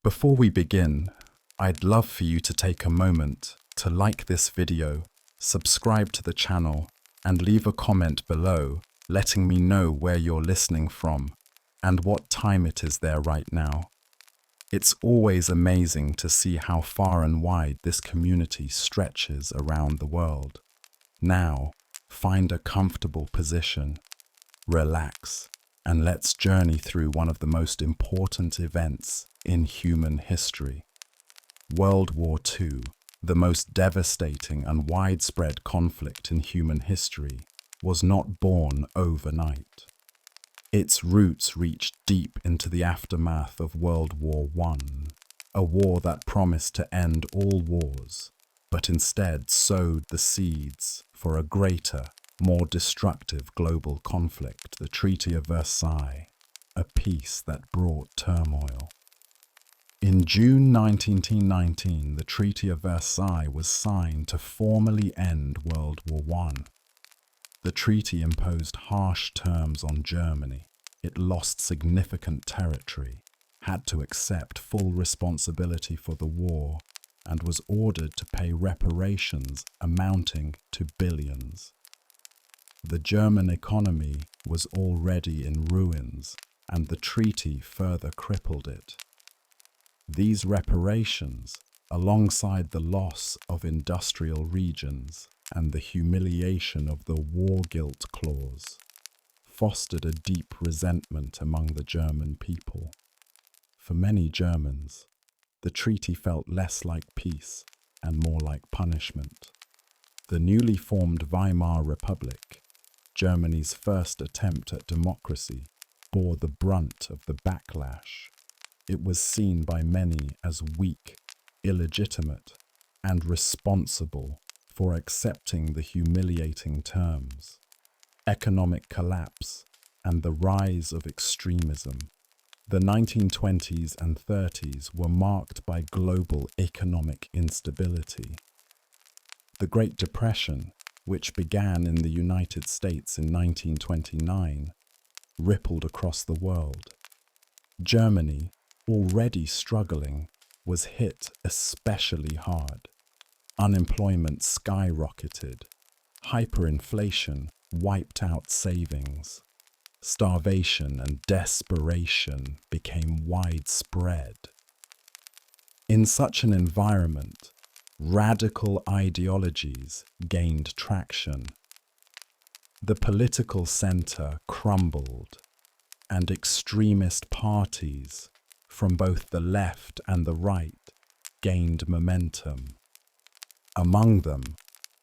Before we begin, I'd love for you to take a moment to like this video, subscribe to the channel, and leave a comment below letting me know where you're listening from and what time it is there right now. It's always amazing to see how far and wide this community stretches around the world. Now, find a comfortable position, relax, and let's journey through one of the most important events in human history. World War II, the most devastating and widespread conflict in human history, was not born overnight. Its roots reached deep into the aftermath of World War I, a war that promised to end all wars, but instead sowed the seeds for a greater, more destructive global conflict, the Treaty of Versailles, a peace that brought turmoil. In June 1919, the Treaty of Versailles was signed to formally end World War I. The treaty imposed harsh terms on Germany. It lost significant territory, had to accept full responsibility for the war, and was ordered to pay reparations amounting to billions. The German economy was already in ruins, and the treaty further crippled it. These reparations, alongside the loss of industrial regions and the humiliation of the war guilt clause, fostered a deep resentment among the German people. For many Germans, the treaty felt less like peace and more like punishment. The newly formed Weimar Republic, Germany's first attempt at democracy, bore the brunt of the backlash. It was seen by many as weak, illegitimate, and responsible for accepting the humiliating terms. Economic collapse and the rise of extremism. The 1920s and 30s were marked by global economic instability. The Great Depression, which began in the United States in 1929, rippled across the world. Germany, already struggling, was hit especially hard. Unemployment skyrocketed. Hyperinflation wiped out savings. Starvation and desperation became widespread. In such an environment, radical ideologies gained traction. The political center crumbled, and extremist parties from both the left and the right gained momentum. Among them,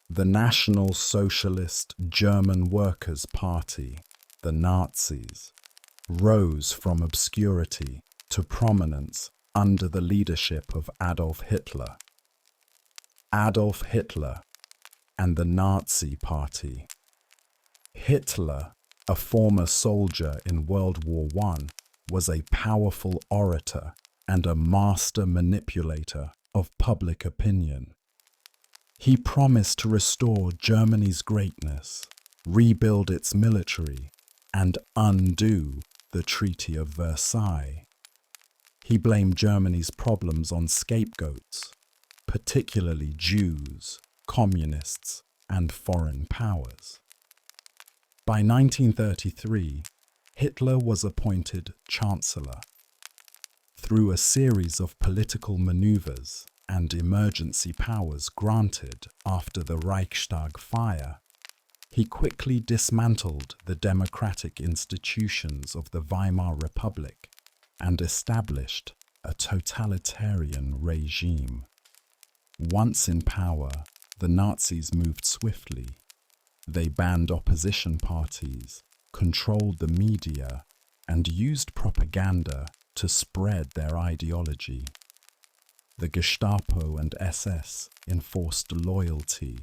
the National Socialist German Workers' Party, the Nazis, rose from obscurity to prominence under the leadership of Adolf Hitler. Adolf Hitler and the Nazi Party. Hitler, a former soldier in World War I, was a powerful orator and a master manipulator of public opinion. He promised to restore Germany's greatness, rebuild its military, and undo the Treaty of Versailles. He blamed Germany's problems on scapegoats, particularly Jews, communists, and foreign powers. By 1933, Hitler was appointed Chancellor. Through a series of political maneuvers and emergency powers granted after the Reichstag fire, he quickly dismantled the democratic institutions of the Weimar Republic and established a totalitarian regime. Once in power, the Nazis moved swiftly. They banned opposition parties, controlled the media, and used propaganda to spread their ideology. The Gestapo and SS enforced loyalty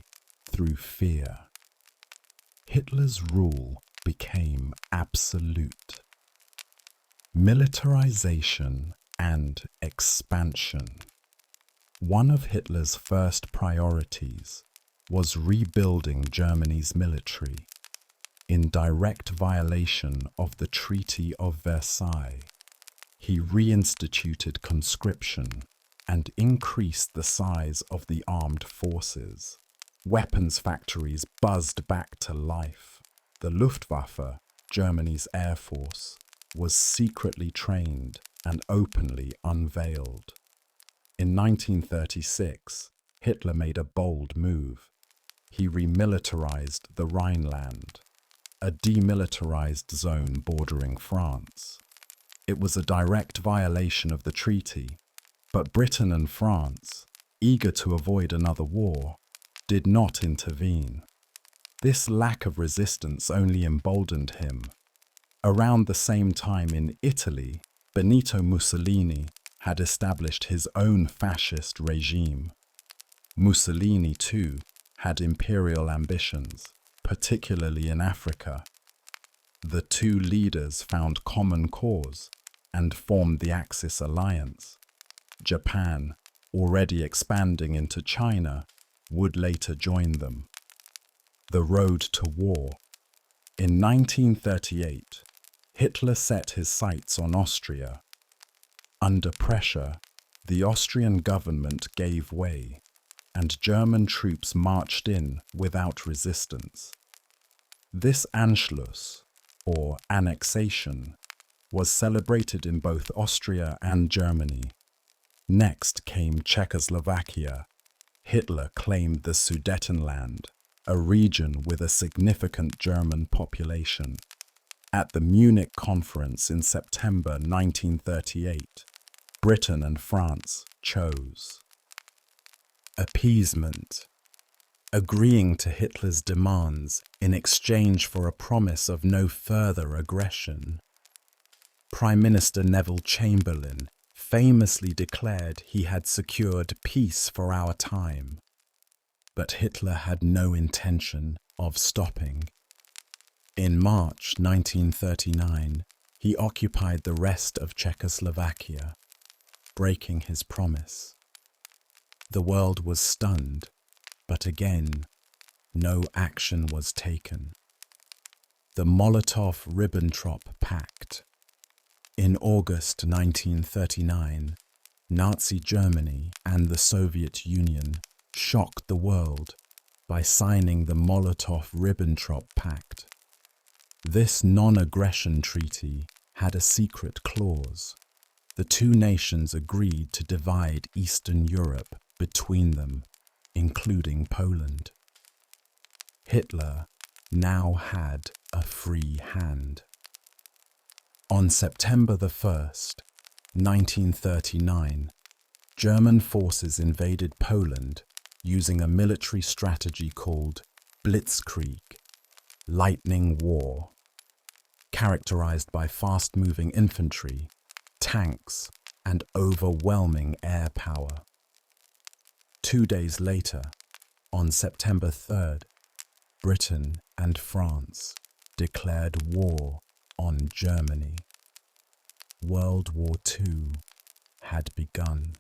through fear. Hitler's rule became absolute. Militarization and expansion. One of Hitler's first priorities was rebuilding Germany's military, in direct violation of the Treaty of Versailles. He reinstituted conscription and increased the size of the armed forces. Weapons factories buzzed back to life. The Luftwaffe, Germany's air force, was secretly trained and openly unveiled. In 1936, Hitler made a bold move. He remilitarized the Rhineland, a demilitarized zone bordering France. It was a direct violation of the treaty, but Britain and France, eager to avoid another war, did not intervene. This lack of resistance only emboldened him. Around the same time in Italy, Benito Mussolini had established his own fascist regime. Mussolini, too, had imperial ambitions, particularly in Africa. The two leaders found common cause and formed the Axis alliance. Japan, already expanding into China, would later join them. The road to war. In 1938, Hitler set his sights on Austria. Under pressure, the Austrian government gave way, and German troops marched in without resistance. This Anschluss, or annexation, was celebrated in both Austria and Germany. Next came Czechoslovakia. Hitler claimed the Sudetenland, a region with a significant German population. At the Munich Conference in September 1938, Britain and France chose appeasement, agreeing to Hitler's demands in exchange for a promise of no further aggression. Prime Minister Neville Chamberlain famously declared he had secured peace for our time, but Hitler had no intention of stopping. In March 1939, he occupied the rest of Czechoslovakia, breaking his promise. The world was stunned, but again, no action was taken. The Molotov-Ribbentrop Pact. In August 1939, Nazi Germany and the Soviet Union shocked the world by signing the Molotov-Ribbentrop Pact. This non-aggression treaty had a secret clause. The two nations agreed to divide Eastern Europe between them, including Poland. Hitler now had a free hand. On September 1st, 1939, German forces invaded Poland using a military strategy called Blitzkrieg, lightning war, characterized by fast-moving infantry, tanks, and overwhelming air power. 2 days later, on September 3rd, Britain and France declared war on Germany. World War II had begun.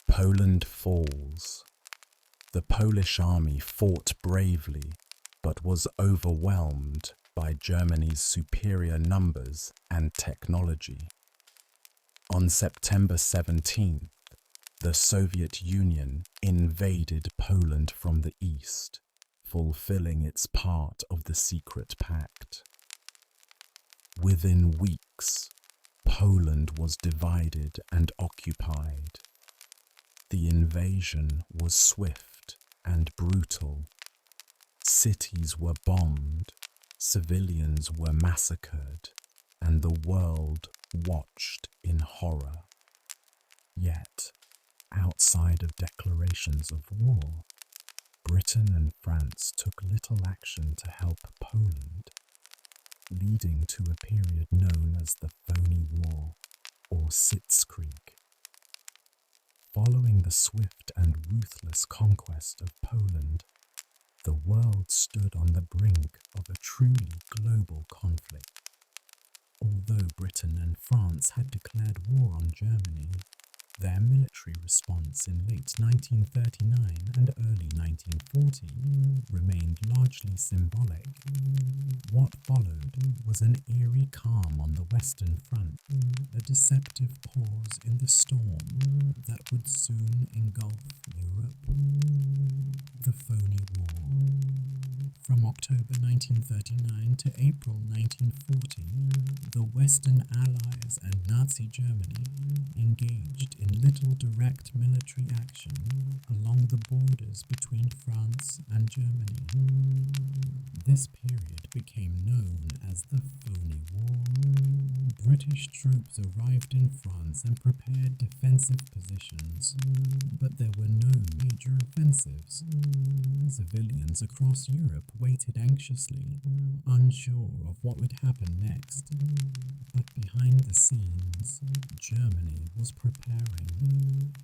Poland falls. The Polish army fought bravely, but was overwhelmed by Germany's superior numbers and technology. On September 17th, the Soviet Union invaded Poland from the east, fulfilling its part of the secret pact. Within weeks, Poland was divided and occupied. The invasion was swift and brutal. Cities were bombed, civilians were massacred, and the world watched in horror. Yet, outside of declarations of war, Britain and France took little action to help Poland, leading to a period known as the Phony War, or Sitzkrieg. Following the swift and ruthless conquest of Poland, the world stood on the brink of a truly global conflict. Although Britain and France had declared war on Germany, their military military response in late 1939 and early 1940 remained largely symbolic. What followed was an eerie calm on the Western Front, a deceptive pause in the storm that would soon engulf Europe. The Phony War. From October 1939 to April 1940, the Western Allies and Nazi Germany engaged in little direct military action along the borders between France and Germany. This period became known as the Phony War. British troops arrived in France and prepared defensive positions, but there were no major offensives. Civilians across Europe waited anxiously, unsure of what would happen next. But behind the scenes, Germany was preparing.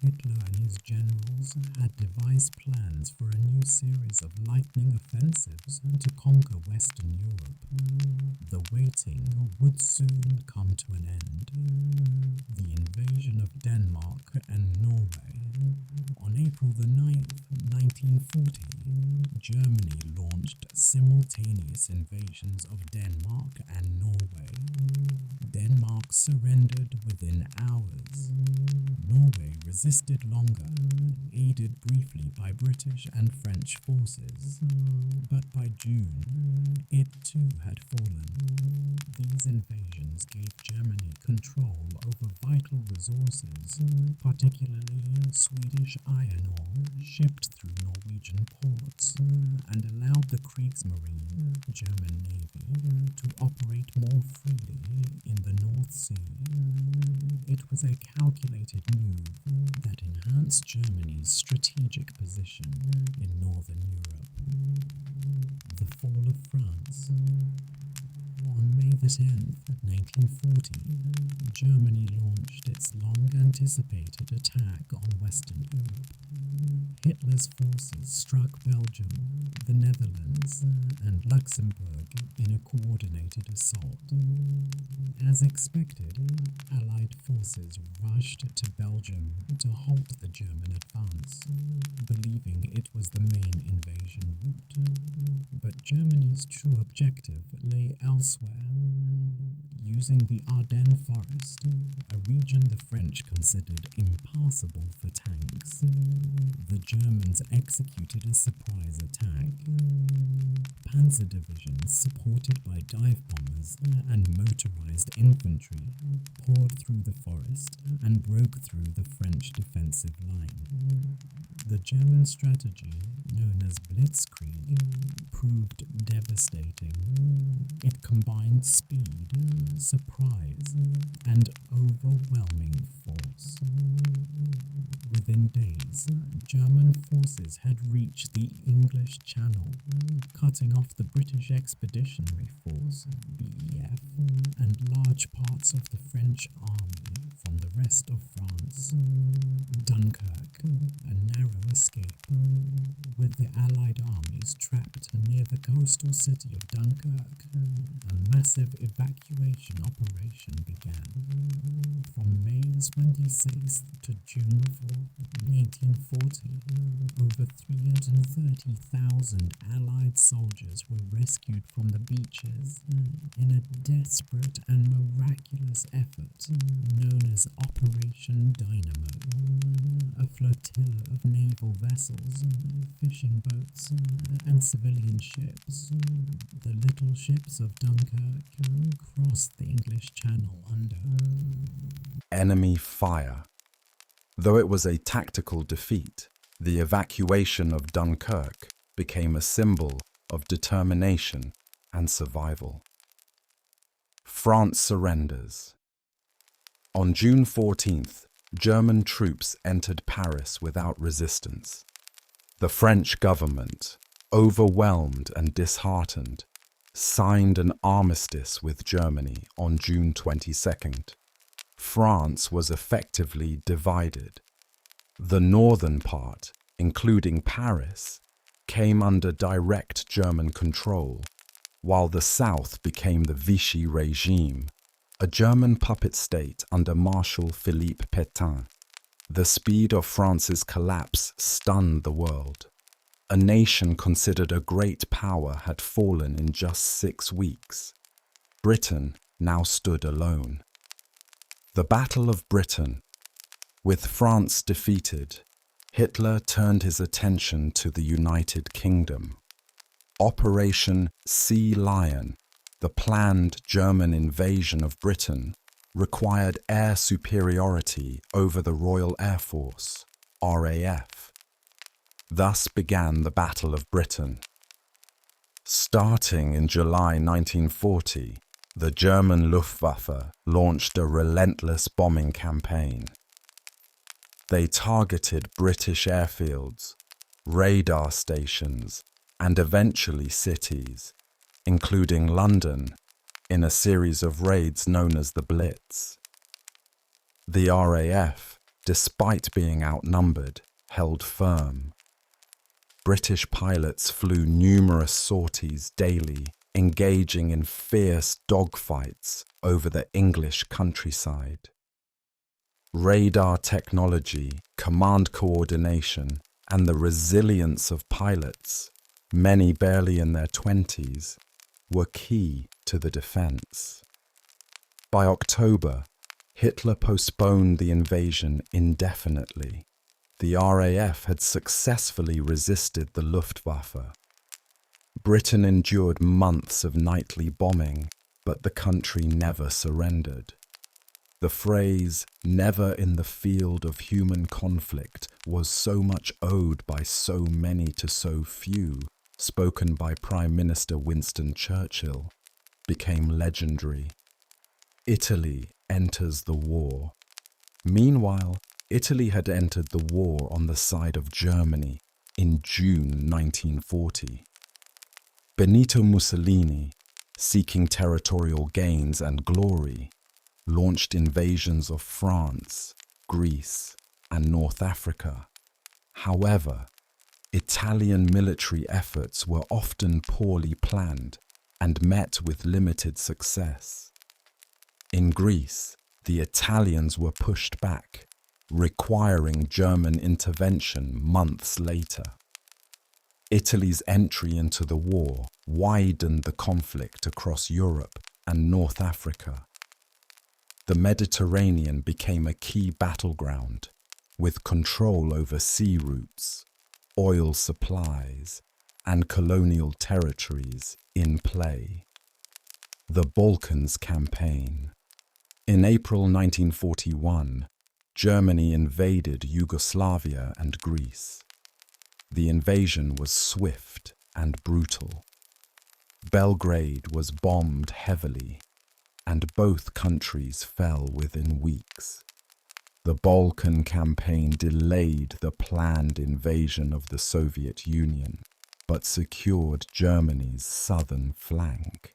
Hitler and his generals had devised plans for a new series of lightning offensives to conquer Western Europe. The waiting would soon come to an end. The invasion of Denmark and Norway. On April the 9th, 1940, Germany launched simultaneous invasions of Denmark and Norway. Denmark surrendered within hours. Norway resisted longer, aided briefly by British and French forces, but by June, it too had fallen. These invasions gave Germany control over vital resources, particularly Swedish iron ore shipped through Norwegian ports, and allowed the Kriegsmarine, German Navy, to operate more freely in the North Sea. It was a calculated move that enhanced Germany's strategic position in Northern Europe. The fall of France. On May the 10th, 1940, Germany launched its long-anticipated attack on Western Europe. Hitler's forces struck Belgium, the Netherlands, and Luxembourg in a coordinated assault. As expected, Allied forces rushed to Belgium to halt the German advance, believing it was the main invasion route. But Germany's true objective lay elsewhere. Using the Ardennes Forest, a region the French considered impassable for tanks, the Germans executed a surprise attack. Panzer divisions supported by dive bombers and motorized infantry poured through the forest and broke through the French defensive line. The German strategy, known as blitzkrieg, proved devastating. It combined speed, surprise, and overwhelming force. Within days, German forces had reached the English Channel, cutting off the British Expeditionary Force, BEF, and large parts of the French army from the rest of France. Dunkirk, a narrow escape, with the Allied armies trapped near the coastal city of Dunkirk. A massive evacuation operation began. From May 26th to June 4th, 1940, over 330,000 Allied soldiers were rescued from the beaches in a desperate and miraculous effort known as Operation Dynamo. A flotilla of naval vessels, fishing boats, and civilian ships, the little ships of Dunkirk, crossed the English Channel under enemy fire. Though it was a tactical defeat, the evacuation of Dunkirk became a symbol of determination and survival. France surrenders. On June 14th, German troops entered Paris without resistance. The French government, overwhelmed and disheartened, signed an armistice with Germany on June 22nd. France was effectively divided. The northern part, including Paris, came under direct German control, while the south became the Vichy regime, a German puppet state under Marshal Philippe Pétain. The speed of France's collapse stunned the world. A nation considered a great power had fallen in just 6 weeks. Britain now stood alone. The Battle of Britain. With France defeated, Hitler turned his attention to the United Kingdom. Operation Sea Lion, the planned German invasion of Britain, required air superiority over the Royal Air Force, RAF. Thus began the Battle of Britain. Starting in July 1940, the German Luftwaffe launched a relentless bombing campaign. They targeted British airfields, radar stations, and eventually cities, including London, in a series of raids known as the Blitz. The RAF, despite being outnumbered, held firm. British pilots flew numerous sorties daily, engaging in fierce dogfights over the English countryside. Radar technology, command coordination, and the resilience of pilots, many barely in their 20s, were key to the defense. By October, Hitler postponed the invasion indefinitely. The RAF had successfully resisted the Luftwaffe. Britain endured months of nightly bombing, but the country never surrendered. The phrase, "never in the field of human conflict," was so much owed by so many to so few, spoken by Prime Minister Winston Churchill, became legendary. Italy enters the war. Meanwhile, Italy had entered the war on the side of Germany in June 1940. Benito Mussolini, seeking territorial gains and glory, launched invasions of France, Greece, and North Africa. However, Italian military efforts were often poorly planned and met with limited success. In Greece, the Italians were pushed back, requiring German intervention months later. Italy's entry into the war widened the conflict across Europe and North Africa. The Mediterranean became a key battleground, with control over sea routes, oil supplies, and colonial territories in play. The Balkans Campaign. In April 1941, Germany invaded Yugoslavia and Greece. The invasion was swift and brutal. Belgrade was bombed heavily, and both countries fell within weeks. The Balkan Campaign delayed the planned invasion of the Soviet Union, but secured Germany's southern flank.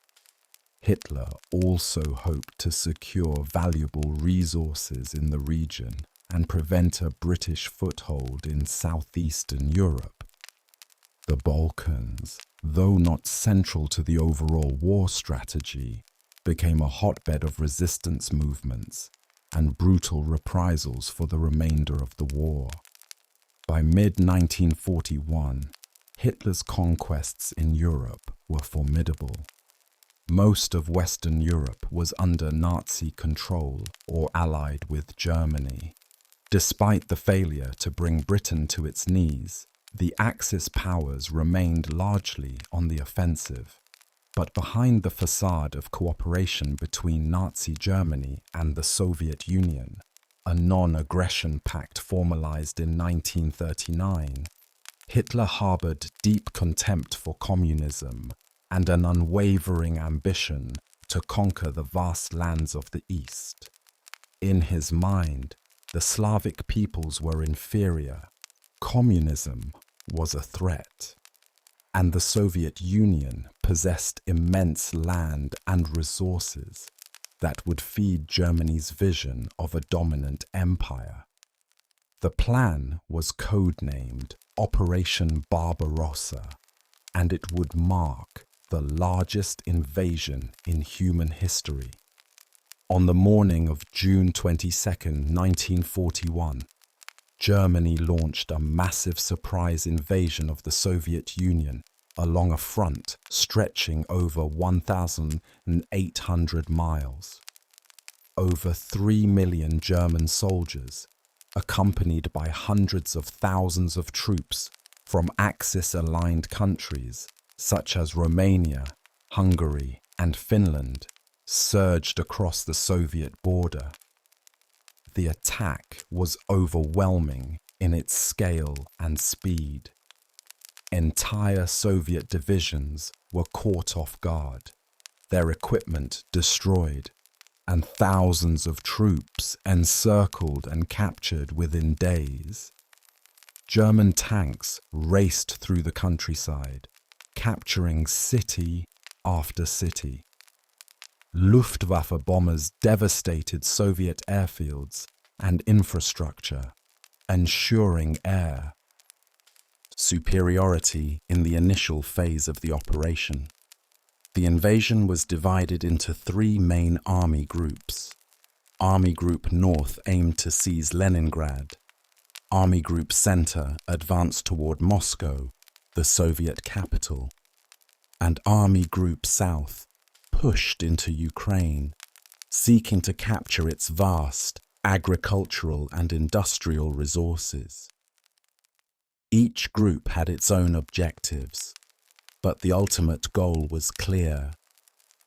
Hitler also hoped to secure valuable resources in the region and prevent a British foothold in southeastern Europe. The Balkans, though not central to the overall war strategy, became a hotbed of resistance movements and brutal reprisals for the remainder of the war. By mid-1941, Hitler's conquests in Europe were formidable. Most of Western Europe was under Nazi control or allied with Germany. Despite the failure to bring Britain to its knees, the Axis powers remained largely on the offensive. But behind the facade of cooperation between Nazi Germany and the Soviet Union, a non-aggression pact formalized in 1939, Hitler harbored deep contempt for communism and an unwavering ambition to conquer the vast lands of the East. In his mind, the Slavic peoples were inferior, communism was a threat, and the Soviet Union possessed immense land and resources that would feed Germany's vision of a dominant empire. The plan was codenamed Operation Barbarossa, and it would mark the largest invasion in human history. On the morning of June 22, 1941, Germany launched a massive surprise invasion of the Soviet Union along a front stretching over 1,800 miles. Over 3 million German soldiers, accompanied by hundreds of thousands of troops from Axis-aligned countries such as Romania, Hungary, and Finland, surged across the Soviet border. The attack was overwhelming in its scale and speed. Entire Soviet divisions were caught off guard, their equipment destroyed, and thousands of troops encircled and captured within days. German tanks raced through the countryside, capturing city after city. Luftwaffe bombers devastated Soviet airfields and infrastructure, ensuring air superiority in the initial phase of the operation. The invasion was divided into 3 main army groups. Army Group North aimed to seize Leningrad. Army Group Center advanced toward Moscow, the Soviet capital. And Army Group South pushed into Ukraine, seeking to capture its vast agricultural and industrial resources. Each group had its own objectives, but the ultimate goal was clear: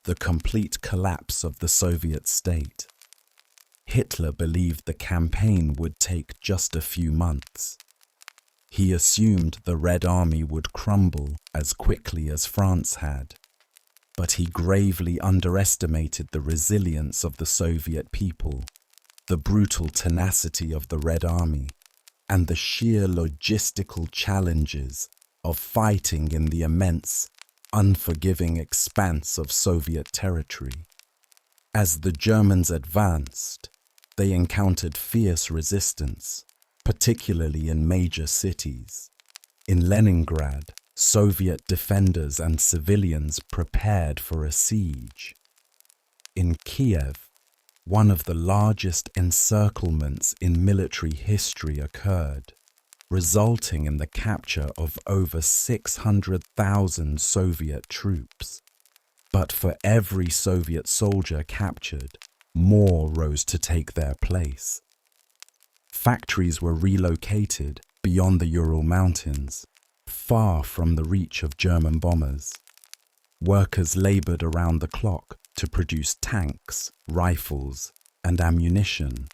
the complete collapse of the Soviet state. Hitler believed the campaign would take just a few months. He assumed the Red Army would crumble as quickly as France had, but he gravely underestimated the resilience of the Soviet people, the brutal tenacity of the Red Army, and the sheer logistical challenges of fighting in the immense, unforgiving expanse of Soviet territory. As the Germans advanced, they encountered fierce resistance, particularly in major cities. In Leningrad, Soviet defenders and civilians prepared for a siege. In Kiev, one of the largest encirclements in military history occurred, resulting in the capture of over 600,000 Soviet troops. But for every Soviet soldier captured, more rose to take their place. Factories were relocated beyond the Ural Mountains, far from the reach of German bombers. Workers labored around the clock to produce tanks, rifles, and ammunition.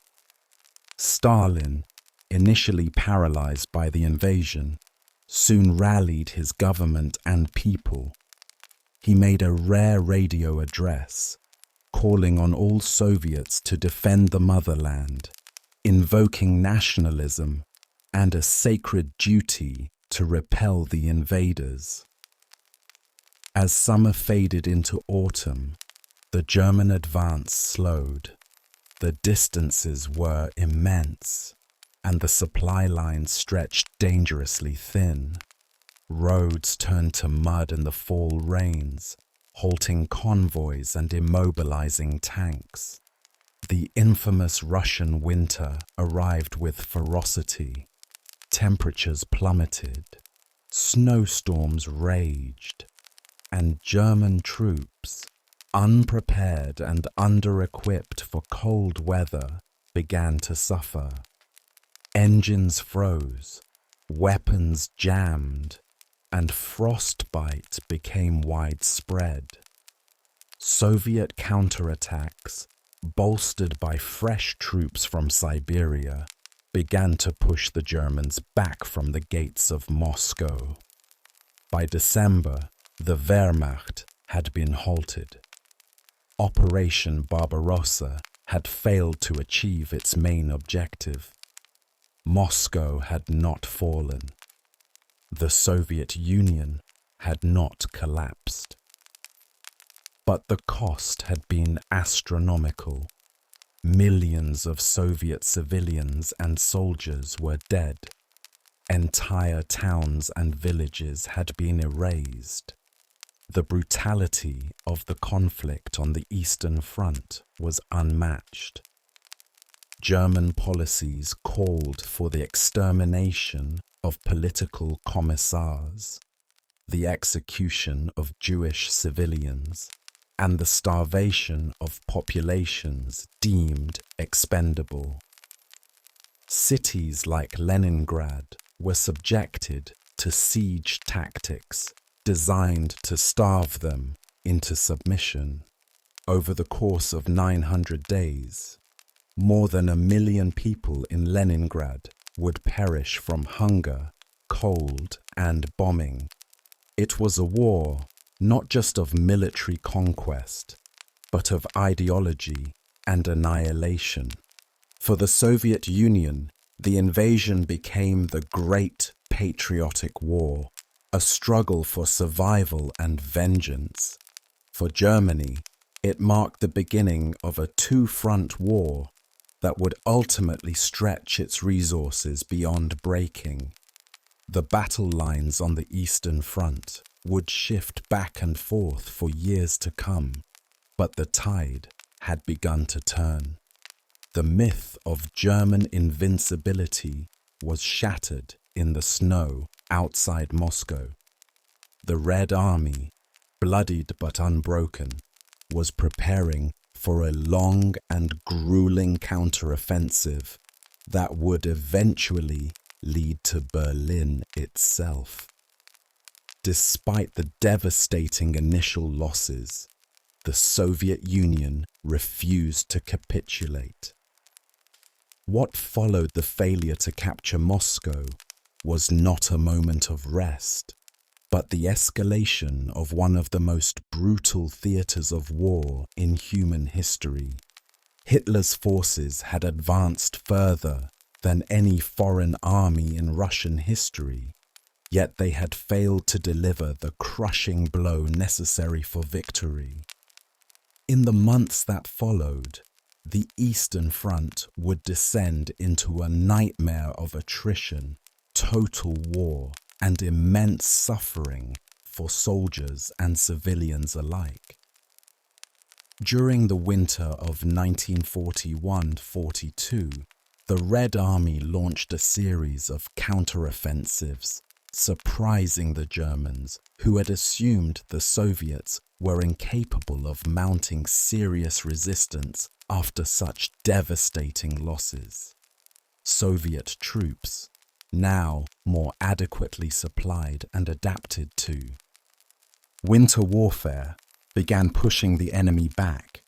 Stalin, initially paralyzed by the invasion, soon rallied his government and people. He made a rare radio address, calling on all Soviets to defend the motherland, invoking nationalism and a sacred duty to repel the invaders. As summer faded into autumn, the German advance slowed. The distances were immense, and the supply lines stretched dangerously thin. Roads turned to mud in the fall rains, halting convoys and immobilizing tanks. The infamous Russian winter arrived with ferocity. Temperatures plummeted, snowstorms raged, and German troops, unprepared and under-equipped for cold weather, began to suffer. Engines froze, weapons jammed, and frostbite became widespread. Soviet counterattacks, bolstered by fresh troops from Siberia, began to push the Germans back from the gates of Moscow. By December, the Wehrmacht had been halted. Operation Barbarossa had failed to achieve its main objective. Moscow had not fallen. The Soviet Union had not collapsed. But the cost had been astronomical. Millions of Soviet civilians and soldiers were dead. Entire towns and villages had been erased. The brutality of the conflict on the Eastern Front was unmatched. German policies called for the extermination of political commissars, the execution of Jewish civilians, and the starvation of populations deemed expendable. Cities like Leningrad were subjected to siege tactics designed to starve them into submission. Over the course of 900 days, more than 1 million people in Leningrad would perish from hunger, cold, and bombing. It was a war not just of military conquest, but of ideology and annihilation. For the Soviet Union, the invasion became the Great Patriotic War, a struggle for survival and vengeance. For Germany, it marked the beginning of a two-front war that would ultimately stretch its resources beyond breaking. The battle lines on the Eastern Front would shift back and forth for years to come, but the tide had begun to turn. The myth of German invincibility was shattered in the snow outside Moscow. The Red Army, bloodied but unbroken, was preparing for a long and grueling counteroffensive that would eventually lead to Berlin itself. Despite the devastating initial losses, the Soviet Union refused to capitulate. What followed the failure to capture Moscow was not a moment of rest, but the escalation of one of the most brutal theaters of war in human history. Hitler's forces had advanced further than any foreign army in Russian history, yet they had failed to deliver the crushing blow necessary for victory. In the months that followed, the Eastern Front would descend into a nightmare of attrition, total war, and immense suffering for soldiers and civilians alike. During the winter of 1941-42, the Red Army launched a series of counteroffensives, surprising the Germans, who had assumed the Soviets were incapable of mounting serious resistance after such devastating losses. Soviet troops, now more adequately supplied and adapted to. Winter warfare began pushing the enemy back.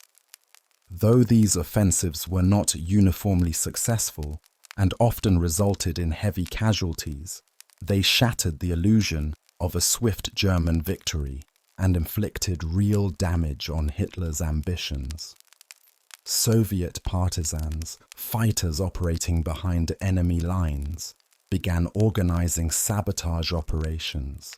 Though these offensives were not uniformly successful and often resulted in heavy casualties, they shattered the illusion of a swift German victory and inflicted real damage on Hitler's ambitions. Soviet partisans, fighters operating behind enemy lines, began organizing sabotage operations,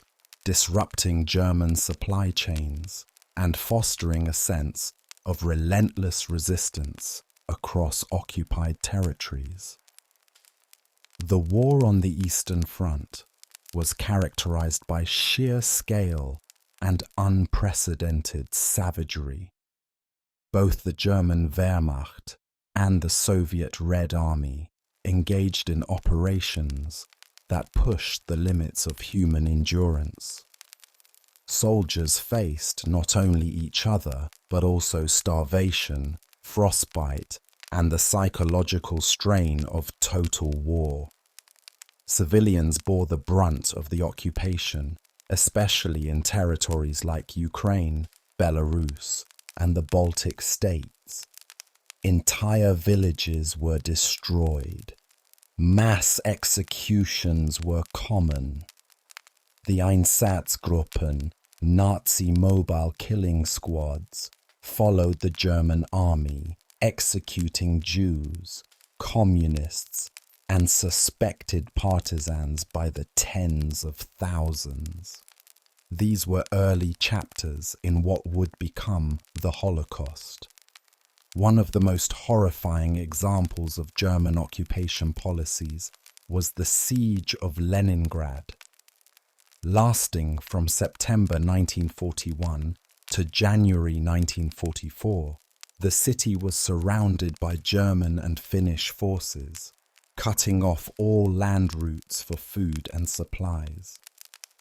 disrupting German supply chains, and fostering a sense of relentless resistance across occupied territories. The war on the Eastern Front was characterized by sheer scale and unprecedented savagery. Both the German Wehrmacht and the Soviet Red Army engaged in operations that pushed the limits of human endurance. Soldiers faced not only each other, but also starvation, frostbite, and the psychological strain of total war. Civilians bore the brunt of the occupation, especially in territories like Ukraine, Belarus, and the Baltic states. Entire villages were destroyed. Mass executions were common. The Einsatzgruppen, Nazi mobile killing squads, followed the German army, executing Jews, communists, and suspected partisans by the tens of thousands. These were early chapters in what would become the Holocaust. One of the most horrifying examples of German occupation policies was the siege of Leningrad. Lasting from September 1941 to January 1944, The city was surrounded by German and Finnish forces, cutting off all land routes for food and supplies.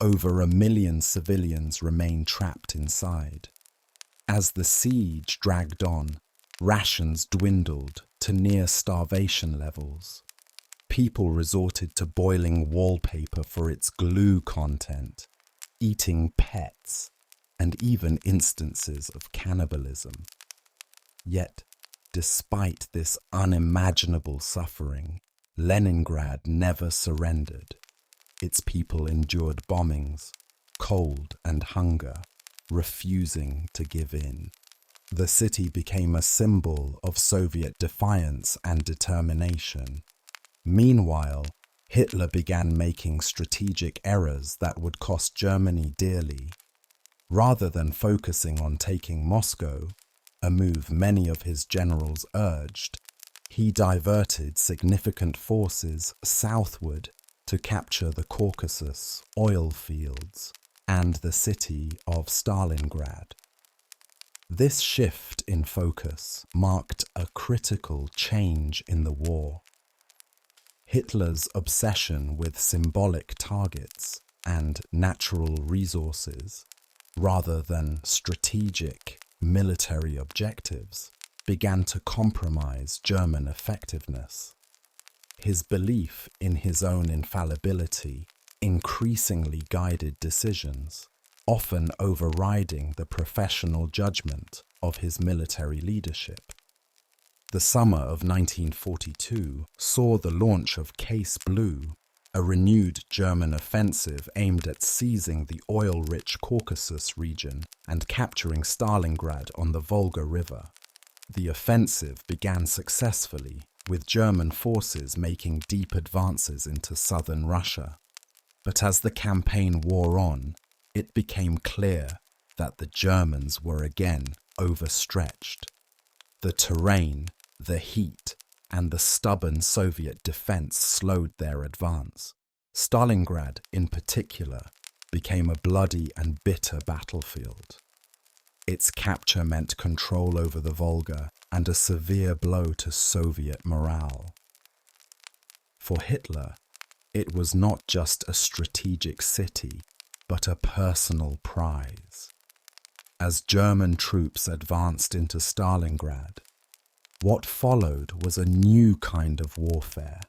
Over 1 million civilians remained trapped inside. As the siege dragged on, rations dwindled to near starvation levels. People resorted to boiling wallpaper for its glue content, eating pets, and even instances of cannibalism. Yet, despite this unimaginable suffering, Leningrad never surrendered. Its people endured bombings, cold and hunger, refusing to give in. The city became a symbol of Soviet defiance and determination. Meanwhile, Hitler began making strategic errors that would cost Germany dearly. Rather than focusing on taking Moscow, a move many of his generals urged, he diverted significant forces southward to capture the Caucasus oil fields and the city of Stalingrad. This shift in focus marked a critical change in the war. Hitler's obsession with symbolic targets and natural resources, rather than strategic military objectives, began to compromise German effectiveness. His belief in his own infallibility increasingly guided decisions, often overriding the professional judgment of his military leadership. The summer of 1942 saw the launch of Case Blue, a renewed German offensive aimed at seizing the oil-rich Caucasus region and capturing Stalingrad on the Volga River. The offensive began successfully, with German forces making deep advances into southern Russia. But as the campaign wore on, it became clear that the Germans were again overstretched. The terrain, the heat, and the stubborn Soviet defense slowed their advance. Stalingrad, in particular, became a bloody and bitter battlefield. Its capture meant control over the Volga and a severe blow to Soviet morale. For Hitler, it was not just a strategic city, but a personal prize. As German troops advanced into Stalingrad, what followed was a new kind of warfare.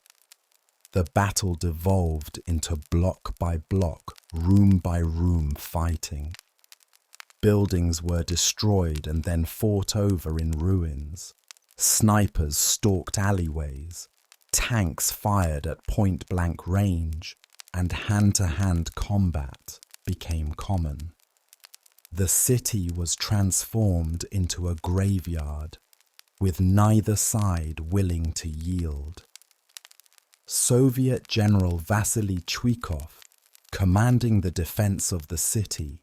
The battle devolved into block by block, room by room fighting. Buildings were destroyed and then fought over in ruins. Snipers stalked alleyways. Tanks fired at point-blank range, and hand-to-hand combat became common. The city was transformed into a graveyard, with neither side willing to yield. Soviet General Vasily Chuikov, commanding the defense of the city,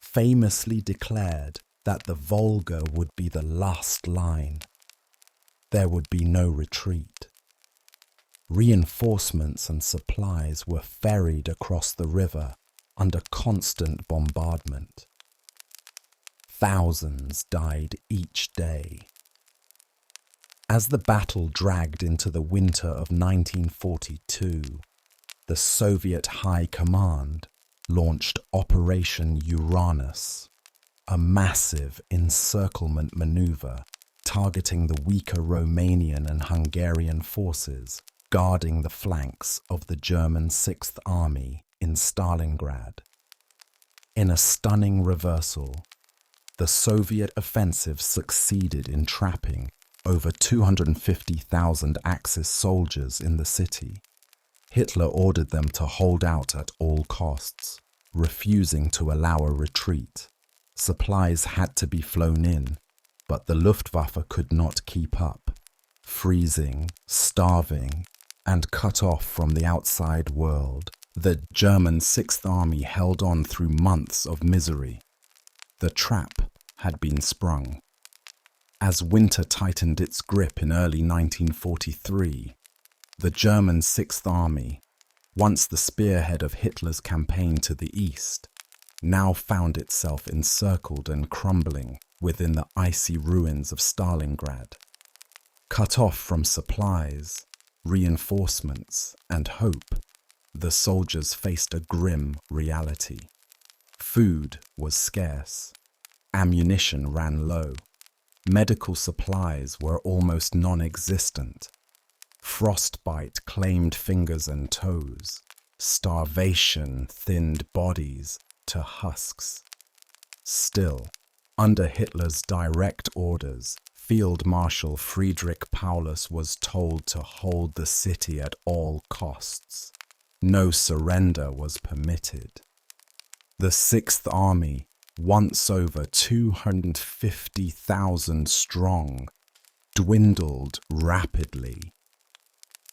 famously declared that the Volga would be the last line. There would be no retreat. Reinforcements and supplies were ferried across the river under constant bombardment. Thousands died each day. As the battle dragged into the winter of 1942, the Soviet High Command launched Operation Uranus, a massive encirclement maneuver targeting the weaker Romanian and Hungarian forces guarding the flanks of the German Sixth Army in Stalingrad. In a stunning reversal, the Soviet offensive succeeded in trapping over 250,000 Axis soldiers in the city. Hitler ordered them to hold out at all costs, refusing to allow a retreat. Supplies had to be flown in, but the Luftwaffe could not keep up, freezing, starving, and cut off from the outside world. The German Sixth Army held on through months of misery. The trap had been sprung. As winter tightened its grip in early 1943, the German Sixth Army, once the spearhead of Hitler's campaign to the east, now found itself encircled and crumbling, within the icy ruins of Stalingrad. Cut off from supplies, reinforcements, and hope, the soldiers faced a grim reality. Food was scarce, ammunition ran low, medical supplies were almost non-existent. Frostbite claimed fingers and toes, starvation thinned bodies to husks. Still, under Hitler's direct orders, Field Marshal Friedrich Paulus was told to hold the city at all costs. No surrender was permitted. The Sixth Army, once over 250,000 strong, dwindled rapidly.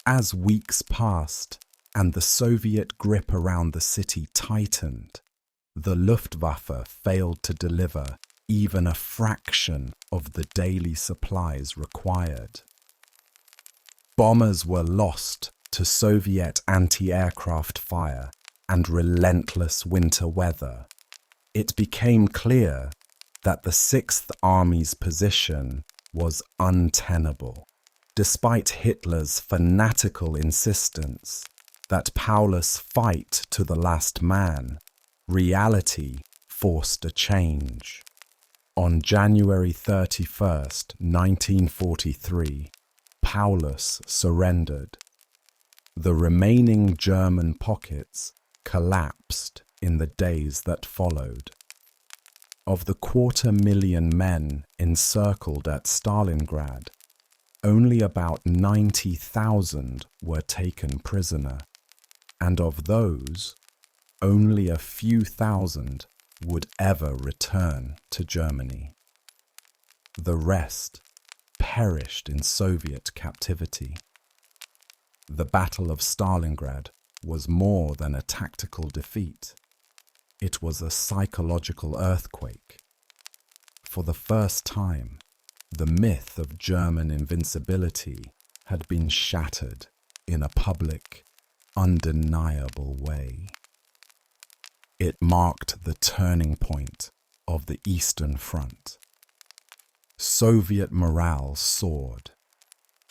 As weeks passed and the Soviet grip around the city tightened, the Luftwaffe failed to deliver even a fraction of the daily supplies required. Bombers were lost to Soviet anti-aircraft fire and relentless winter weather. It became clear that the Sixth Army's position was untenable, despite Hitler's fanatical insistence that Paulus fight to the last man. Reality forced a change. On January 31st, 1943, Paulus surrendered. The remaining German pockets collapsed in the days that followed. Of the 250,000 men encircled at Stalingrad, only about 90,000 were taken prisoner, and of those, only a few thousand would ever return to Germany. The rest perished in Soviet captivity. The Battle of Stalingrad was more than a tactical defeat. It was a psychological earthquake. For the first time, the myth of German invincibility had been shattered in a public, undeniable way. It marked the turning point of the Eastern Front. Soviet morale soared.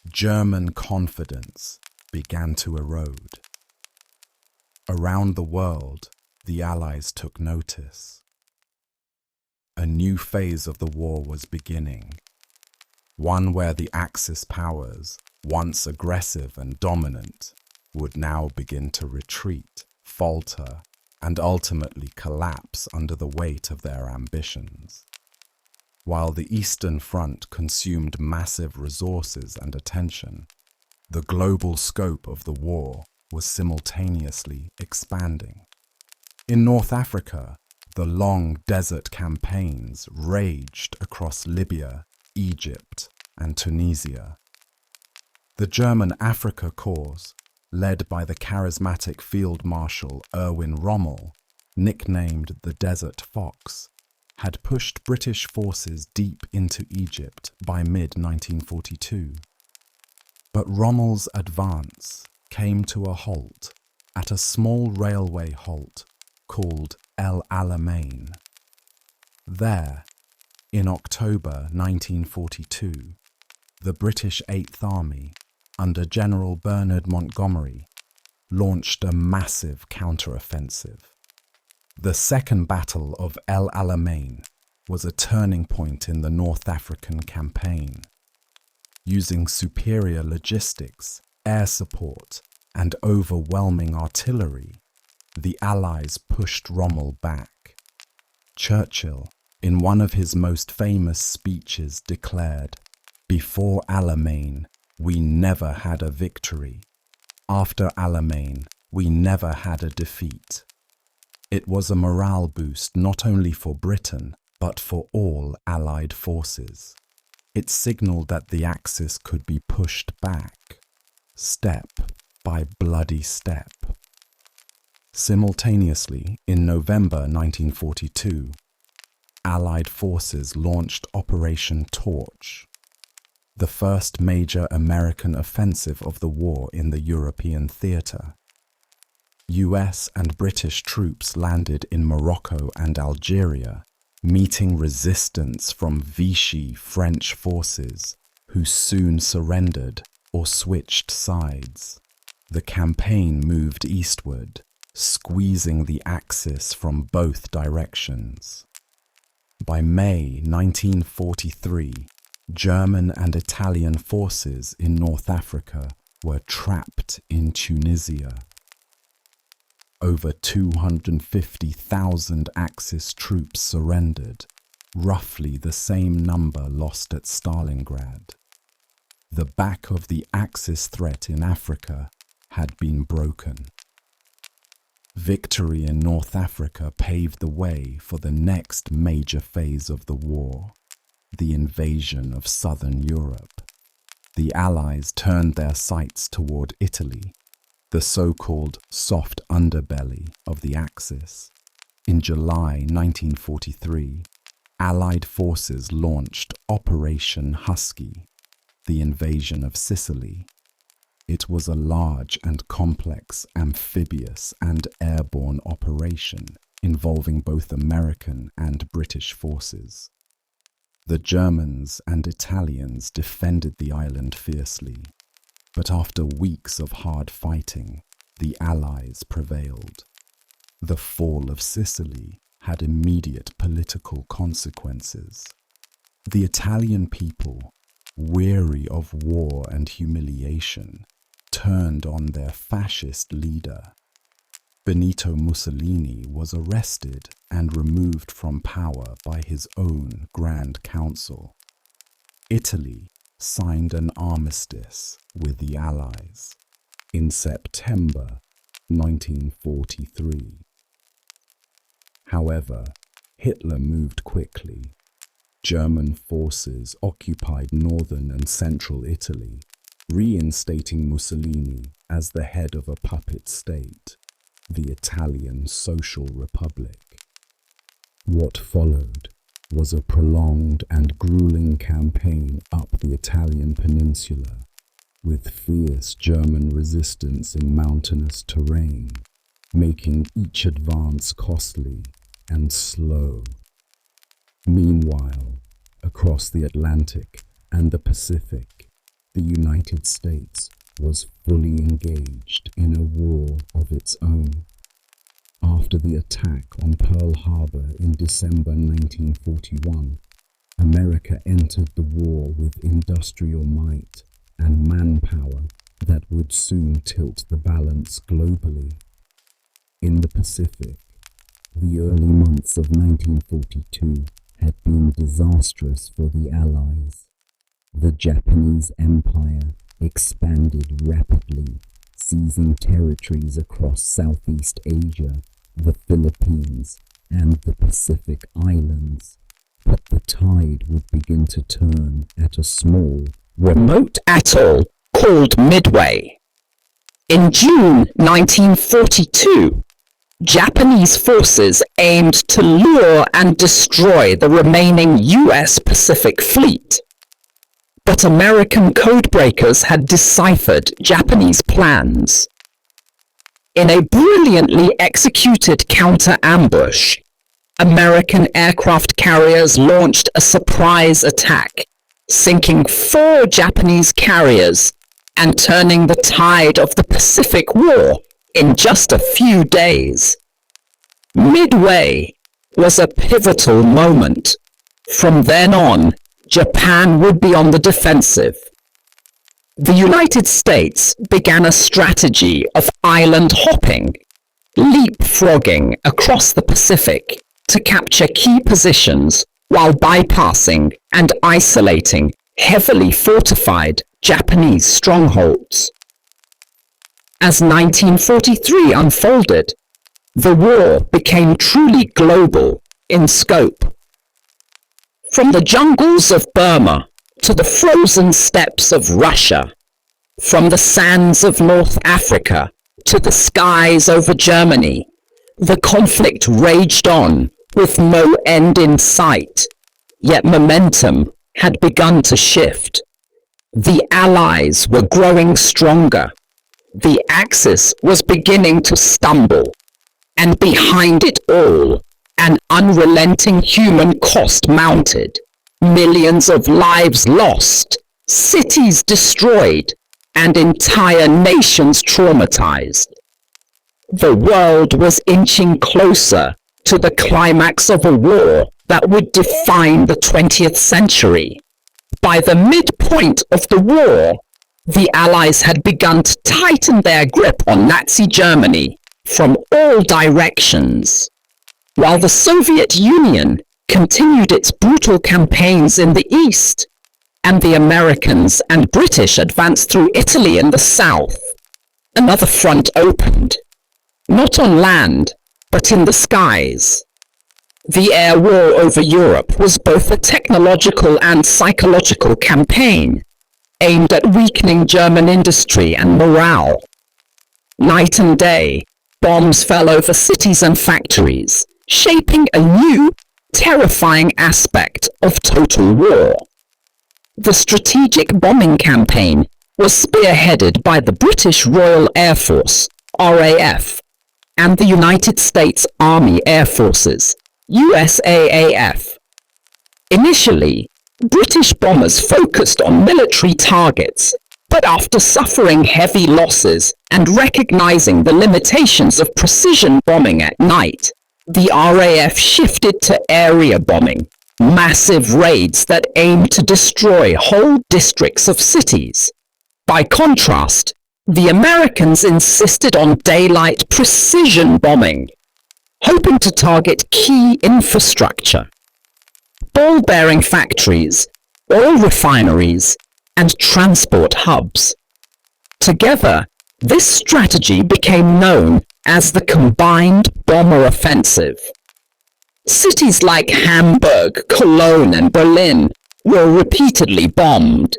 German confidence began to erode. Around the world, the Allies took notice. A new phase of the war was beginning, one where the Axis powers, once aggressive and dominant, would now begin to retreat, falter, and ultimately collapse under the weight of their ambitions. While the Eastern Front consumed massive resources and attention, the global scope of the war was simultaneously expanding. In North Africa, the long desert campaigns raged across Libya, Egypt, and Tunisia. The German Afrika Corps, led by the charismatic Field Marshal Erwin Rommel, nicknamed the Desert Fox, had pushed British forces deep into Egypt by mid-1942. But Rommel's advance came to a halt at a small railway halt called El Alamein. There, in October 1942, the British Eighth Army, under General Bernard Montgomery, launched a massive counteroffensive. The Second Battle of El Alamein was a turning point in the North African campaign. Using superior logistics, air support, and overwhelming artillery, the Allies pushed Rommel back. Churchill, in one of his most famous speeches, declared, "Before Alamein, we never had a victory. After Alamein, we never had a defeat." It was a morale boost not only for Britain, but for all Allied forces. It signaled that the Axis could be pushed back, step by bloody step. Simultaneously, in November 1942, Allied forces launched Operation Torch, the first major American offensive of the war in the European theatre. US and British troops landed in Morocco and Algeria meeting resistance from Vichy French forces, who soon surrendered or switched sides. The campaign moved eastward, squeezing the Axis from both directions. By May 1943, German and Italian forces in North Africa were trapped in Tunisia. Over 250,000 Axis troops surrendered, roughly the same number lost at Stalingrad. The back of the Axis threat in Africa had been broken. Victory in North Africa paved the way for the next major phase of the war, the invasion of southern Europe. The Allies turned their sights toward Italy, the so-called soft underbelly of the Axis. In July 1943, Allied forces launched Operation Husky, the invasion of Sicily. It was a large and complex amphibious and airborne operation involving both American and British forces. The Germans and Italians defended the island fiercely, but after weeks of hard fighting, the Allies prevailed. The fall of Sicily had immediate political consequences. The Italian people, weary of war and humiliation, turned on their fascist leader. Benito Mussolini was arrested and removed from power by his own Grand Council. Italy signed an armistice with the Allies in September 1943. However, Hitler moved quickly. German forces occupied northern and central Italy, reinstating Mussolini as the head of a puppet state, the Italian Social Republic. What followed was a prolonged and grueling campaign up the Italian peninsula, with fierce German resistance in mountainous terrain, making each advance costly and slow. Meanwhile, across the Atlantic and the Pacific, the United States was fully engaged in a war of its own. After the attack on Pearl Harbor in December 1941, America entered the war with industrial might and manpower that would soon tilt the balance globally. In the Pacific, the early months of 1942 had been disastrous for the Allies. The Japanese Empire expanded rapidly, seizing territories across Southeast Asia, the Philippines, and the Pacific Islands. But the tide would begin to turn at a small, remote atoll called Midway. In June 1942, Japanese forces aimed to lure and destroy the remaining U.S. Pacific Fleet. But American codebreakers had deciphered Japanese plans. In a brilliantly executed counter-ambush, American aircraft carriers launched a surprise attack, sinking 4 Japanese carriers and turning the tide of the Pacific War in just a few days. Midway was a pivotal moment. From then on, Japan would be on the defensive. The United States began a strategy of island hopping, leapfrogging across the Pacific to capture key positions while bypassing and isolating heavily fortified Japanese strongholds. As 1943 unfolded, the war became truly global in scope. From the jungles of Burma to the frozen steppes of Russia, from the sands of North Africa to the skies over Germany, the conflict raged on with no end in sight, yet momentum had begun to shift. The Allies were growing stronger. The Axis was beginning to stumble, and behind it all, An unrelenting human cost mounted, millions of lives lost, cities destroyed, and entire nations traumatized. The world was inching closer to the climax of a war that would define the 20th century. By the midpoint of the war, the Allies had begun to tighten their grip on Nazi Germany from all directions, while the Soviet Union continued its brutal campaigns in the east, and the Americans and British advanced through Italy in the south. Another front opened, not on land, but in the skies. The air war over Europe was both a technological and psychological campaign, aimed at weakening German industry and morale. Night and day, bombs fell over cities and factories, shaping a new, terrifying aspect of total war. The strategic bombing campaign was spearheaded by the British Royal Air Force, RAF, and the United States Army Air Forces, USAAF. Initially, British bombers focused on military targets, but after suffering heavy losses and recognizing the limitations of precision bombing at night, the RAF shifted to area bombing, massive raids that aimed to destroy whole districts of cities. By contrast, the Americans insisted on daylight precision bombing, hoping to target key infrastructure. Ball-bearing factories, oil refineries, and transport hubs. Together, this strategy became known as the Combined Bomber Offensive. Cities like Hamburg, Cologne, and Berlin were repeatedly bombed.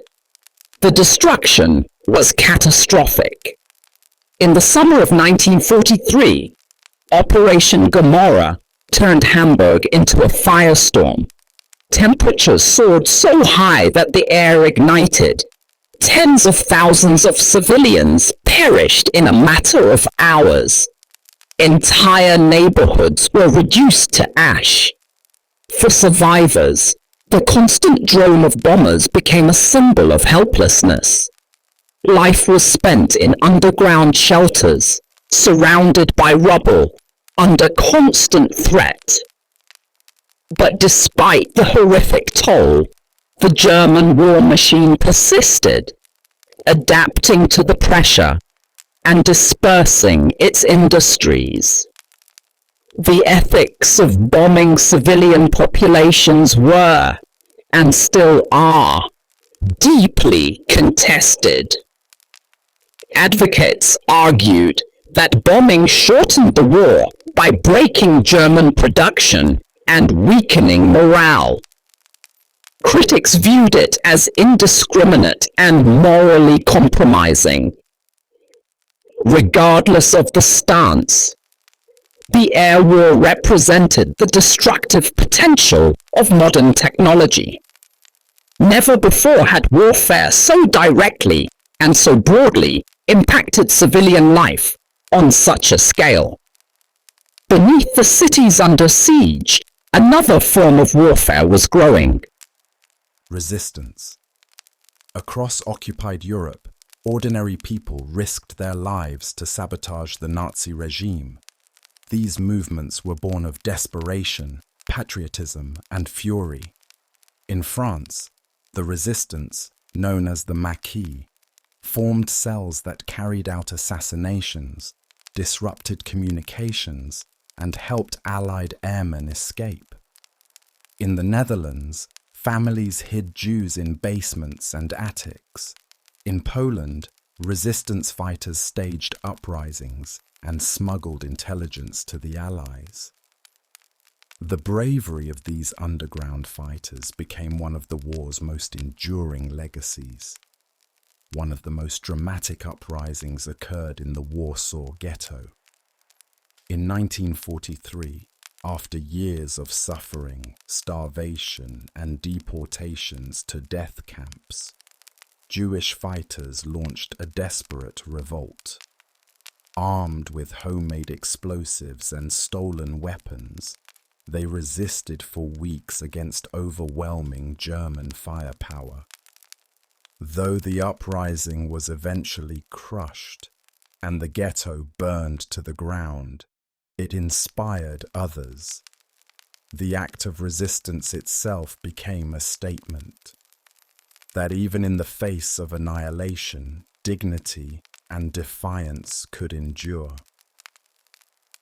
The destruction was catastrophic. In the summer of 1943, Operation Gomorrah turned Hamburg into a firestorm. Temperatures soared so high that the air ignited. Tens of thousands of civilians perished in a matter of hours. Entire neighborhoods were reduced to ash. For survivors, the constant drone of bombers became a symbol of helplessness. Life was spent in underground shelters, surrounded by rubble, under constant threat. But despite the horrific toll, the German war machine persisted, adapting to the pressure and dispersing its industries. The ethics of bombing civilian populations were, and still are, deeply contested. Advocates argued that bombing shortened the war by breaking German production and weakening morale. Critics viewed it as indiscriminate and morally compromising. Regardless of the stance, the air war represented the destructive potential of modern technology. Never before had warfare so directly and so broadly impacted civilian life on such a scale. Beneath the cities under siege, another form of warfare was growing. Resistance. Across occupied Europe, ordinary people risked their lives to sabotage the Nazi regime. These movements were born of desperation, patriotism, and fury. In France, the resistance, known as the Maquis, formed cells that carried out assassinations, disrupted communications, and helped Allied airmen escape. In the Netherlands, families hid Jews in basements and attics. In Poland, resistance fighters staged uprisings and smuggled intelligence to the Allies. The bravery of these underground fighters became one of the war's most enduring legacies. One of the most dramatic uprisings occurred in the Warsaw Ghetto. In 1943, after years of suffering, starvation, and deportations to death camps, Jewish fighters launched a desperate revolt. Armed with homemade explosives and stolen weapons, They resisted for weeks against overwhelming German firepower. Though the uprising was eventually crushed and the ghetto burned to the ground, it inspired others. The act of resistance itself became a statement that even in the face of annihilation, dignity and defiance could endure.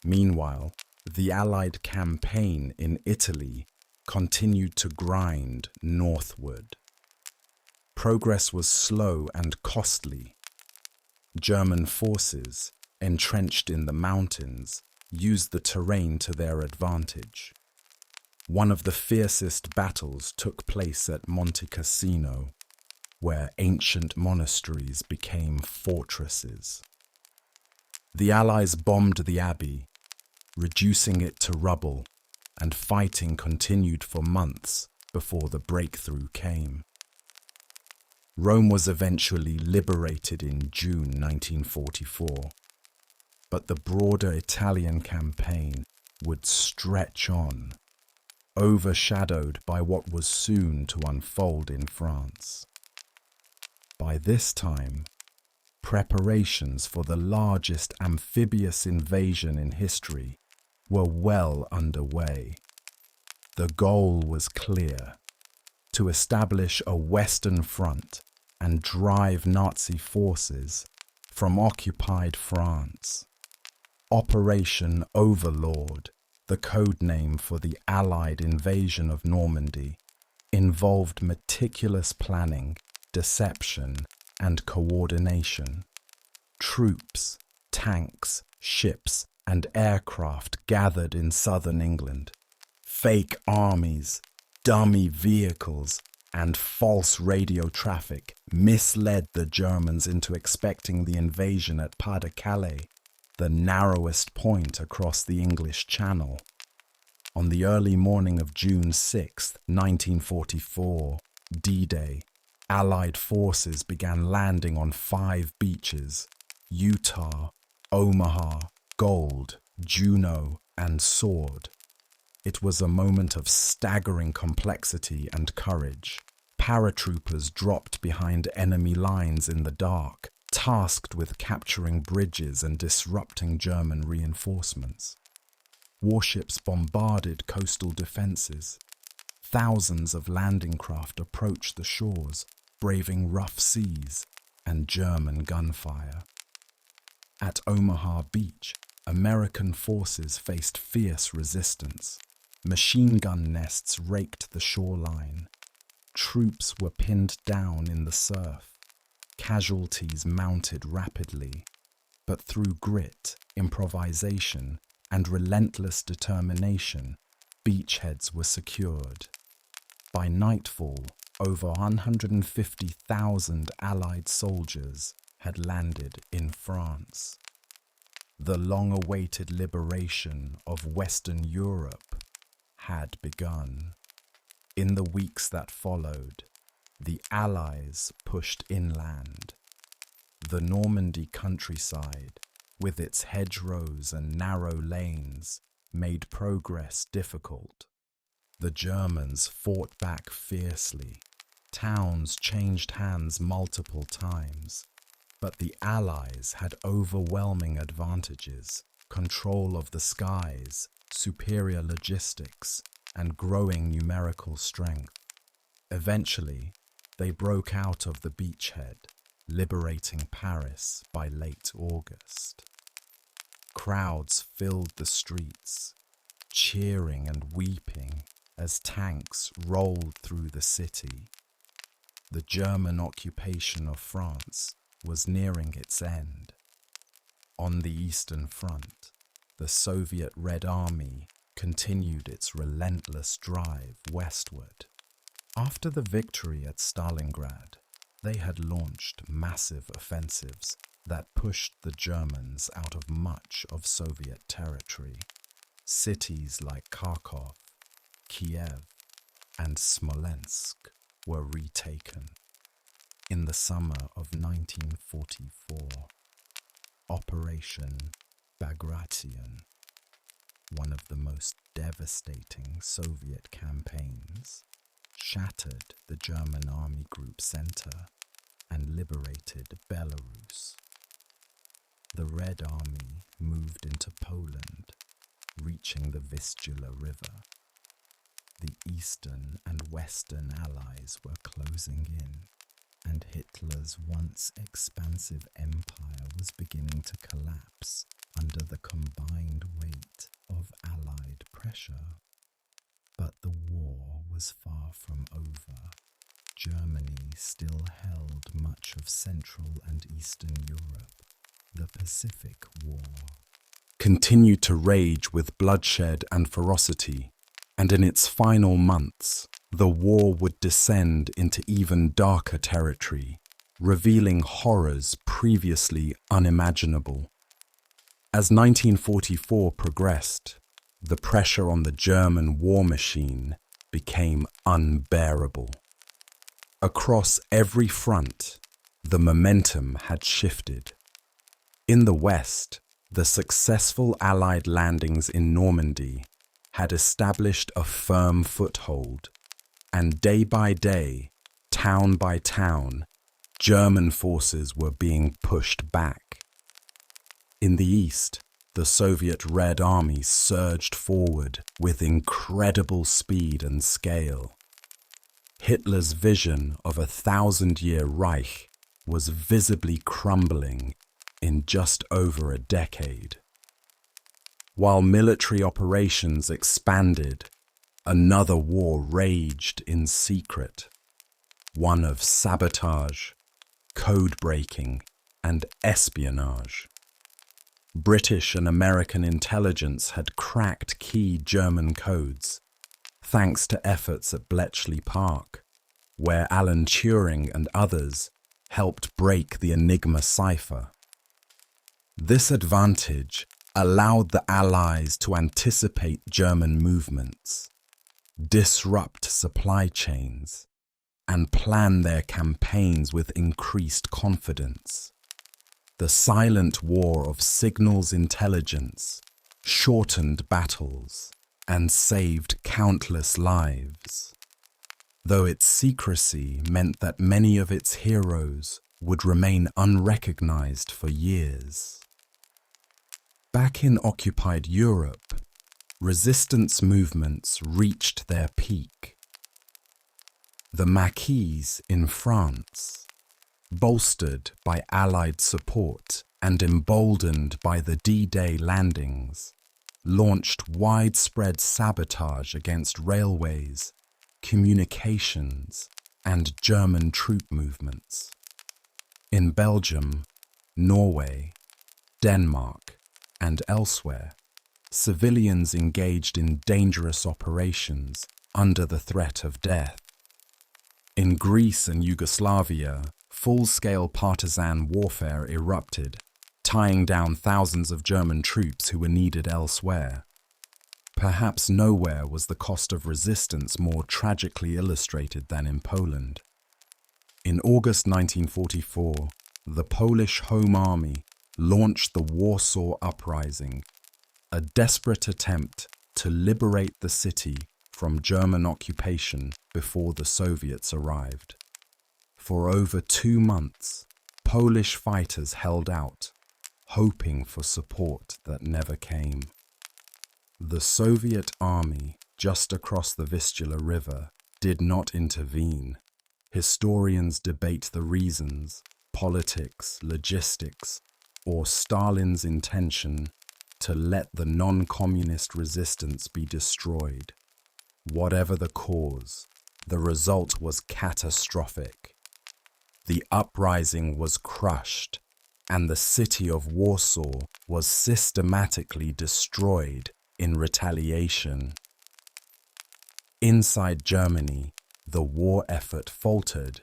Meanwhile, the Allied campaign in Italy continued to grind northward. Progress was slow and costly. German forces, entrenched in the mountains, used the terrain to their advantage. One of the fiercest battles took place at Monte Cassino, where ancient monasteries became fortresses. The Allies bombed the abbey, reducing it to rubble, and fighting continued for months before the breakthrough came. Rome was eventually liberated in June 1944, but the broader Italian campaign would stretch on, overshadowed by what was soon to unfold in France. By this time, preparations for the largest amphibious invasion in history were well underway. The goal was clear: to establish a Western front and drive Nazi forces from occupied France. Operation Overlord, the code name for the Allied invasion of Normandy, involved meticulous planning, deception, and coordination. Troops, tanks, ships, and aircraft gathered in southern England. Fake armies, dummy vehicles, and false radio traffic misled the Germans into expecting the invasion at Pas de Calais, the narrowest point across the English Channel. On the early morning of June 6, 1944, D-Day, Allied forces began landing on 5 beaches: Utah, Omaha, Gold, Juno, and Sword. It was a moment of staggering complexity and courage. Paratroopers dropped behind enemy lines in the dark, tasked with capturing bridges and disrupting German reinforcements. Warships bombarded coastal defenses. Thousands of landing craft approached the shores, braving rough seas and German gunfire. At Omaha Beach, American forces faced fierce resistance. Machine gun nests raked the shoreline. Troops were pinned down in the surf. Casualties mounted rapidly. But through grit, improvisation, and relentless determination, beachheads were secured. By nightfall, over 150,000 Allied soldiers had landed in France. The long-awaited liberation of Western Europe had begun. In the weeks that followed, the Allies pushed inland. The Normandy countryside, with its hedgerows and narrow lanes, made progress difficult. The Germans fought back fiercely. Towns changed hands multiple times, but the Allies had overwhelming advantages: control of the skies, superior logistics, and growing numerical strength. Eventually, they broke out of the beachhead, liberating Paris by late August. Crowds filled the streets, cheering and weeping as tanks rolled through the city. The German occupation of France was nearing its end. On the Eastern Front, the Soviet Red Army continued its relentless drive westward. After the victory at Stalingrad, they had launched massive offensives that pushed the Germans out of much of Soviet territory. Cities like Kharkov, Kiev, and Smolensk were retaken. In the summer of 1944, Operation Bagration one of the most devastating Soviet campaigns, shattered the German Army Group center and liberated Belarus. The Red Army moved into Poland, reaching the Vistula River. The Eastern and Western Allies were closing in, and Hitler's once expansive empire was beginning to collapse under the combined weight of Allied pressure. But the war was far from over. Germany still held much of Central and Eastern Europe. The Pacific War continued to rage with bloodshed and ferocity, and in its final months, the war would descend into even darker territory, revealing horrors previously unimaginable. As 1944 progressed, the pressure on the German war machine became unbearable. Across every front, the momentum had shifted. In the West, the successful Allied landings in Normandy had established a firm foothold, and day by day, town by town, German forces were being pushed back. In the East, the Soviet Red Army surged forward with incredible speed and scale. Hitler's vision of a 1,000-year Reich was visibly crumbling in just over a decade. While military operations expanded, another war raged in secret, one of sabotage, code-breaking, and espionage. British and American intelligence had cracked key German codes, thanks to efforts at Bletchley Park, where Alan Turing and others helped break the Enigma cipher. This advantage allowed the Allies to anticipate German movements, disrupt supply chains, and plan their campaigns with increased confidence. The silent war of signals intelligence shortened battles and saved countless lives, though its secrecy meant that many of its heroes would remain unrecognized for years. Back in occupied Europe, resistance movements reached their peak. The Maquis in France, bolstered by Allied support and emboldened by the D-Day landings, launched widespread sabotage against railways, communications, and German troop movements. In Belgium, Norway, Denmark, and elsewhere, civilians engaged in dangerous operations under the threat of death. In Greece and Yugoslavia, full-scale partisan warfare erupted, tying down thousands of German troops who were needed elsewhere. Perhaps nowhere was the cost of resistance more tragically illustrated than in Poland. In August 1944, the Polish Home Army launched the Warsaw Uprising, a desperate attempt to liberate the city from German occupation before the Soviets arrived. For over 2 months, Polish fighters held out, hoping for support that never came. The Soviet army just across the Vistula River did not intervene. Historians debate the reasons, politics, logistics, or Stalin's intention to let the non-communist resistance be destroyed. Whatever the cause, the result was catastrophic. The uprising was crushed, and the city of Warsaw was systematically destroyed in retaliation. Inside Germany, the war effort faltered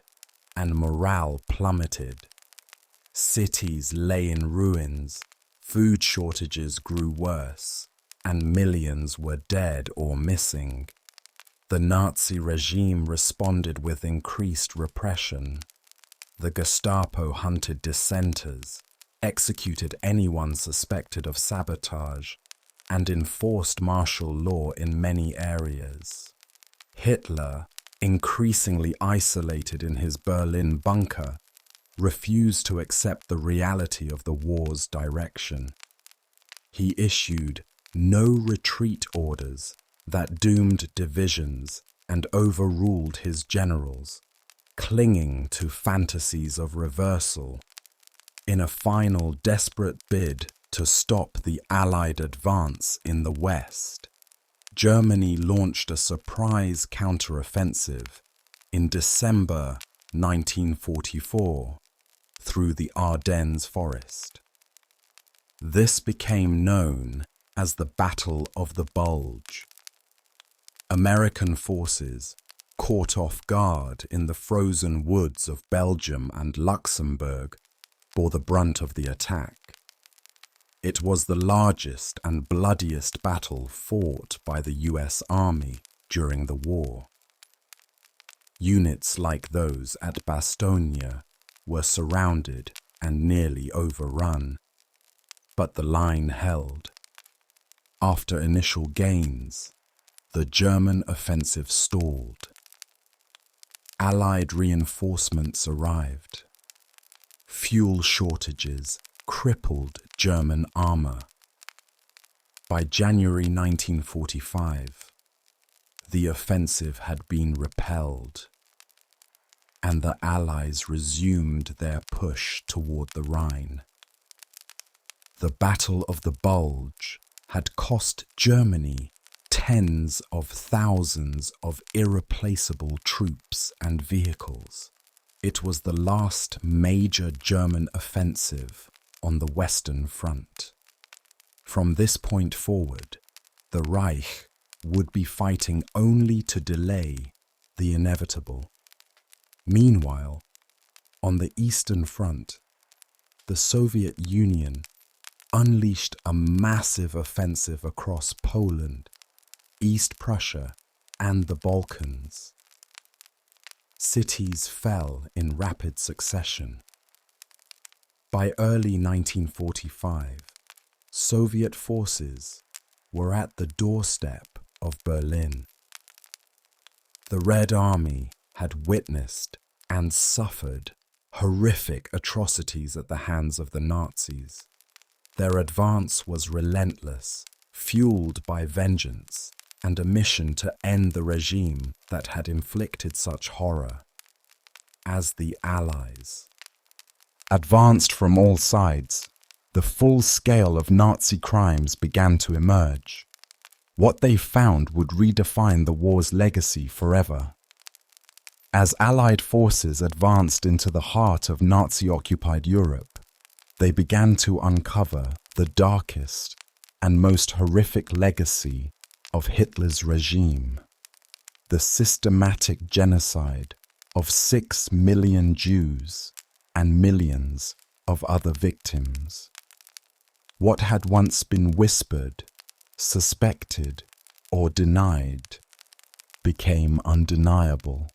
and morale plummeted. Cities lay in ruins, food shortages grew worse, and millions were dead or missing. The Nazi regime responded with increased repression. The Gestapo hunted dissenters, executed anyone suspected of sabotage, and enforced martial law in many areas. Hitler, increasingly isolated in his Berlin bunker, refused to accept the reality of the war's direction. He issued no-retreat orders that doomed divisions and overruled his generals, clinging to fantasies of reversal. In a final desperate bid to stop the Allied advance in the West, Germany launched a surprise counteroffensive in December 1944 through the Ardennes forest. This became known as the Battle of the Bulge. American forces, caught off guard in the frozen woods of Belgium and Luxembourg, bore the brunt of the attack. It was the largest and bloodiest battle fought by the US Army during the war. Units like those at Bastogne were surrounded and nearly overrun, but the line held. After initial gains, the German offensive stalled. Allied reinforcements arrived. Fuel shortages crippled German armor. By January 1945, the offensive had been repelled, and the Allies resumed their push toward the Rhine. The Battle of the Bulge had cost Germany tens of thousands of irreplaceable troops and vehicles. It was the last major German offensive on the Western Front. From this point forward, the Reich would be fighting only to delay the inevitable. Meanwhile, on the Eastern Front, the Soviet Union unleashed a massive offensive across Poland, East Prussia, and the Balkans. Cities fell in rapid succession. By early 1945, Soviet forces were at the doorstep of Berlin. The Red Army had witnessed and suffered horrific atrocities at the hands of the Nazis. Their advance was relentless, fueled by vengeance and a mission to end the regime that had inflicted such horror. As the Allies advanced from all sides, the full scale of Nazi crimes began to emerge. What they found would redefine the war's legacy forever. As Allied forces advanced into the heart of Nazi-occupied Europe, they began to uncover the darkest and most horrific legacy of Hitler's regime: the systematic genocide of 6 million Jews and millions of other victims. What had once been whispered, suspected, or denied became undeniable.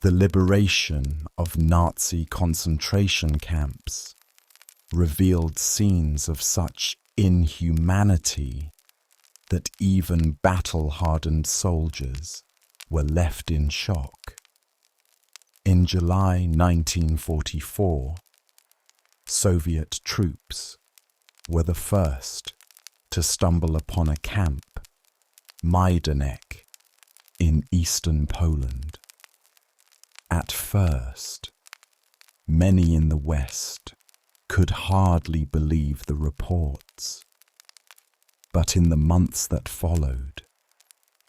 The liberation of Nazi concentration camps revealed scenes of such inhumanity that even battle-hardened soldiers were left in shock. In July 1944, Soviet troops were the first to stumble upon a camp, Majdanek, in eastern Poland. At first, many in the West could hardly believe the reports. But in the months that followed,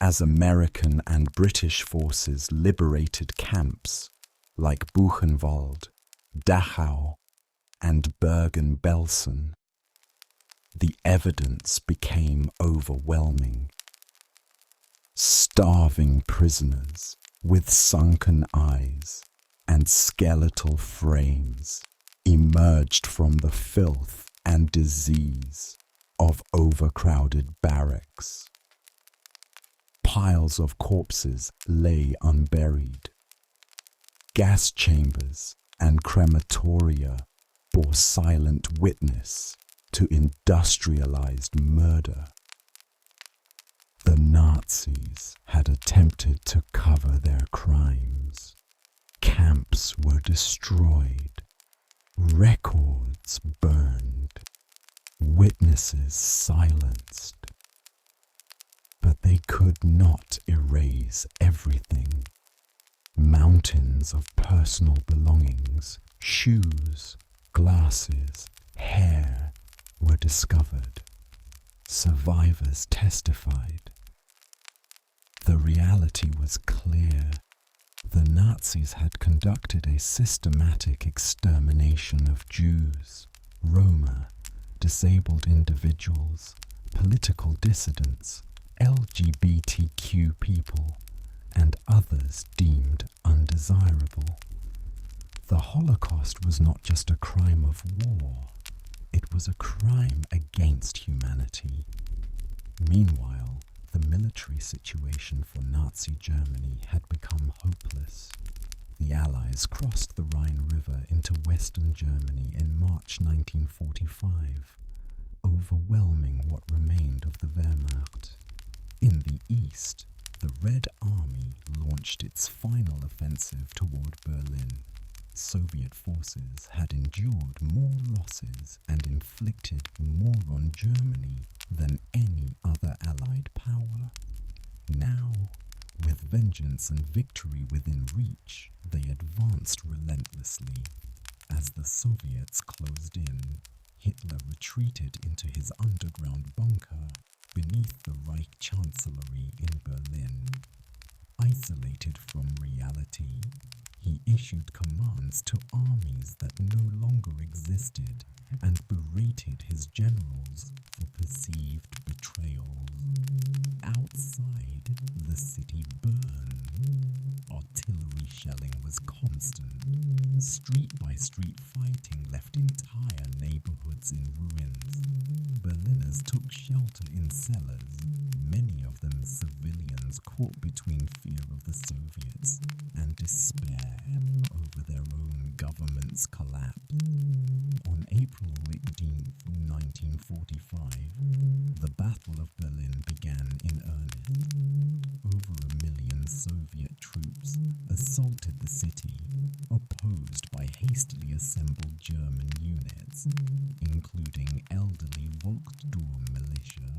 as American and British forces liberated camps like Buchenwald, Dachau, and Bergen-Belsen, the evidence became overwhelming. Starving prisoners with sunken eyes and skeletal frames emerged from the filth and disease of overcrowded barracks. Piles of corpses lay unburied. Gas chambers and crematoria bore silent witness to industrialized murder. The Nazis had attempted to cover their crimes. Camps were destroyed, records burned, witnesses silenced. But they could not erase everything. Mountains of personal belongings, shoes, glasses, hair were discovered. Survivors testified. The reality was clear. The Nazis had conducted a systematic extermination of Jews, Roma, disabled individuals, political dissidents, LGBTQ people, and others deemed undesirable. The Holocaust was not just a crime of war, it was a crime against humanity. Meanwhile, the military situation for Nazi Germany had become hopeless. The Allies crossed the Rhine River into Western Germany in March 1945, overwhelming what remained of the Wehrmacht. In the east, the Red Army launched its final offensive toward Berlin. Soviet forces had endured more losses and inflicted more on Germany than any other Allied power. Now, with vengeance and victory within reach, they advanced relentlessly. As the Soviets closed in, Hitler retreated into his underground bunker beneath the Reich Chancellery in Berlin. Isolated from reality, he issued commands to armies that no longer existed and berated his generals for perceived betrayals. Outside, the city burned. Artillery shelling was constant. Street-by-street fighting left entire neighborhoods in ruins. Berliners took shelter in cellars, many of them civilians caught between fear of the Soviets and despair over their own government's collapse. On April 18, 1945, the Battle of Berlin began in earnest. Over 1 million Soviet troops assaulted the city, opposed by hastily assembled German units, including elderly Volksturm militia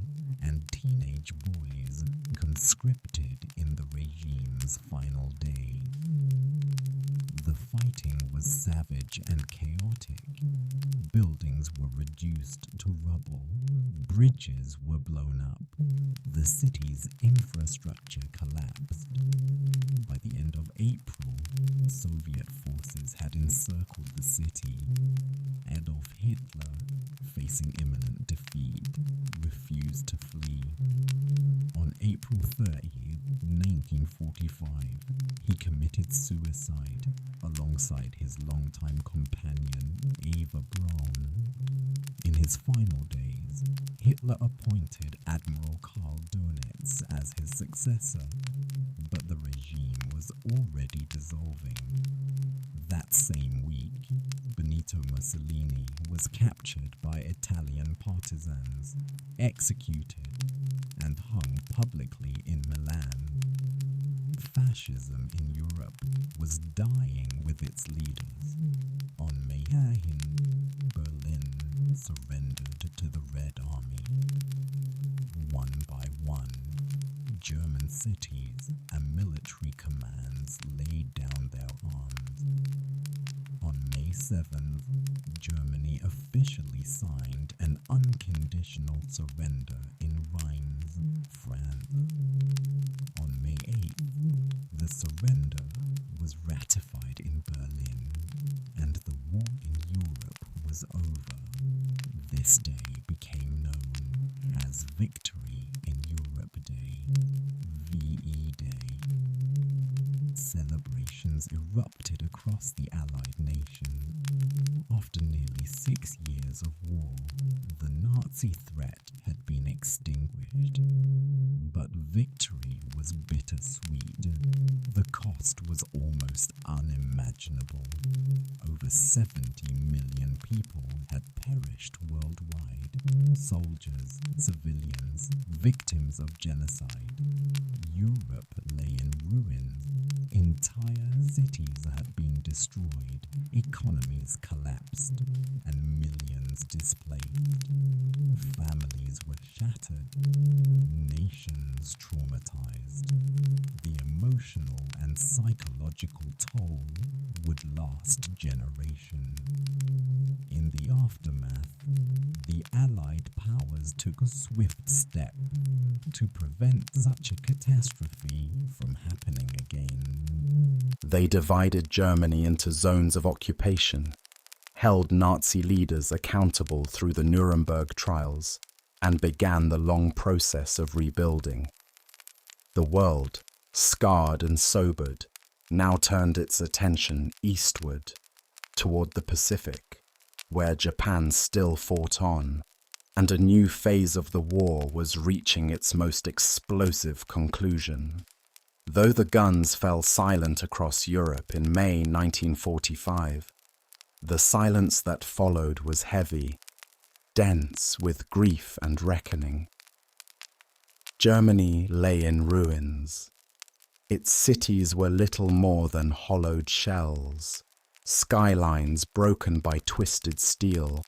and teenage boys conscripted in the regime's final day. The fighting was savage and chaotic. Buildings were reduced to rubble. Bridges were blown up. The city's infrastructure collapsed. By the end of April, Soviet forces had encircled the city. Adolf Hitler, facing imminent defeat, refused to flee. On April 30, 1945, he committed suicide alongside his longtime companion, Eva Braun. In his final days, Hitler appointed Admiral Karl Dönitz as his successor, but the regime was already dissolving. That same week, Benito Mussolini was captured by Italian partisans, executed, and hung publicly in Milan. Fascism in Europe was dying with its leaders. On May 9, Berlin surrendered to the Red Army. One by one, German cities and military commands laid down their arms. On May 7th, Germany officially signed an unconditional surrender in Reims, France. On May 8th, the surrender was ratified in Berlin, and the war in Europe was over. This day became known as Victory in Europe Day, VE Day. Celebration. demonstrations erupted across the Allied nation. After nearly 6 years of war, the Nazi threat had been extinguished. But victory was bittersweet. The cost was almost unimaginable. Over 70 million people had perished worldwide. Soldiers, civilians, victims of genocide. Europe lay in ruins. Entire cities had been destroyed. Economies collapsed, and millions displaced. Families were shattered. Nations traumatized. The emotional and psychological toll would last generations. In the aftermath, the Allied powers took a swift step to prevent such a catastrophe from happening again. They divided Germany into zones of occupation, held Nazi leaders accountable through the Nuremberg trials, and began the long process of rebuilding. The world, scarred and sobered, now turned its attention eastward, toward the Pacific, where Japan still fought on, and a new phase of the war was reaching its most explosive conclusion. Though the guns fell silent across Europe in May 1945, the silence that followed was heavy, dense with grief and reckoning. Germany lay in ruins. Its cities were little more than hollowed shells, skylines broken by twisted steel,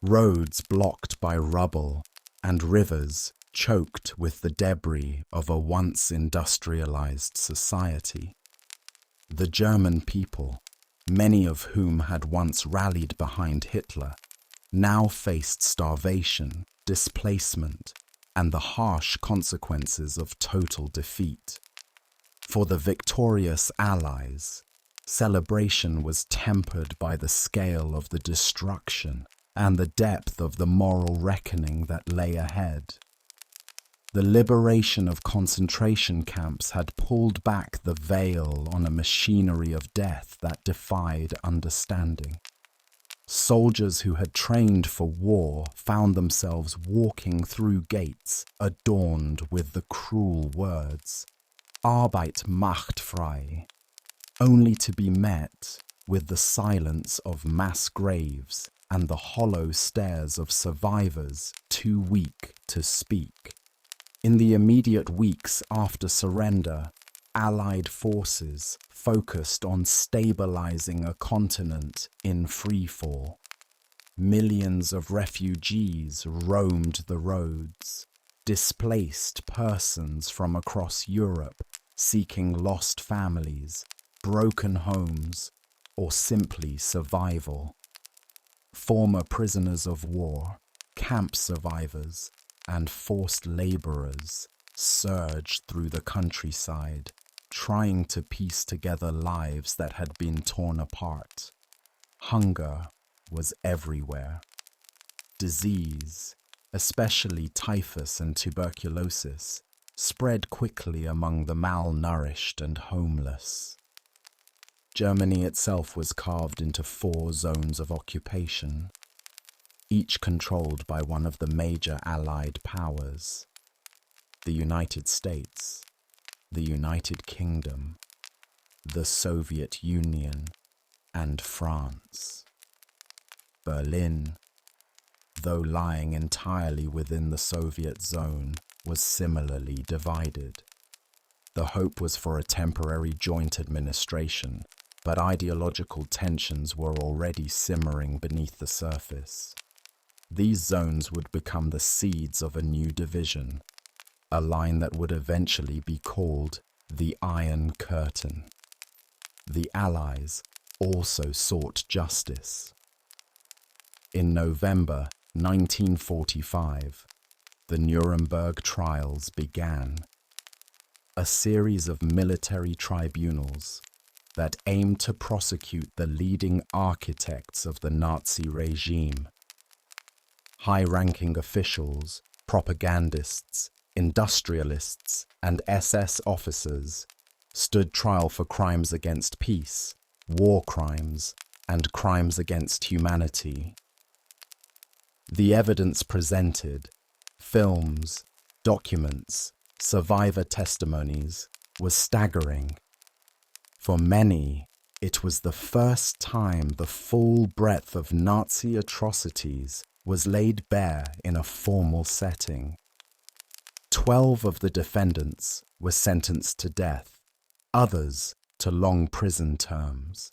roads blocked by rubble, and rivers choked with the debris of a once industrialized society. The German people, many of whom had once rallied behind Hitler, now faced starvation, displacement, and the harsh consequences of total defeat. For the victorious Allies, celebration was tempered by the scale of the destruction and the depth of the moral reckoning that lay ahead. The liberation of concentration camps had pulled back the veil on a machinery of death that defied understanding. Soldiers who had trained for war found themselves walking through gates adorned with the cruel words, Arbeit macht frei, only to be met with the silence of mass graves and the hollow stares of survivors too weak to speak. In the immediate weeks after surrender, Allied forces focused on stabilizing a continent in freefall. Millions of refugees roamed the roads, displaced persons from across Europe seeking lost families, broken homes, or simply survival. Former prisoners of war, camp survivors, and forced laborers surged through the countryside, trying to piece together lives that had been torn apart. Hunger was everywhere. Disease, especially typhus and tuberculosis, spread quickly among the malnourished and homeless. Germany itself was carved into 4 zones of occupation, each controlled by one of the major Allied powers: the United States, the United Kingdom, the Soviet Union, and France. Berlin, though lying entirely within the Soviet zone, was similarly divided. The hope was for a temporary joint administration, but ideological tensions were already simmering beneath the surface. These zones would become the seeds of a new division, a line that would eventually be called the Iron Curtain. The Allies also sought justice. In November 1945, the Nuremberg trials began, a series of military tribunals that aimed to prosecute the leading architects of the Nazi regime. High-ranking officials, propagandists, industrialists, and SS officers stood trial for crimes against peace, war crimes, and crimes against humanity. The evidence presented, films, documents, survivor testimonies, was staggering. For many, it was the first time the full breadth of Nazi atrocities was laid bare in a formal setting. 12 of the defendants were sentenced to death, others to long prison terms.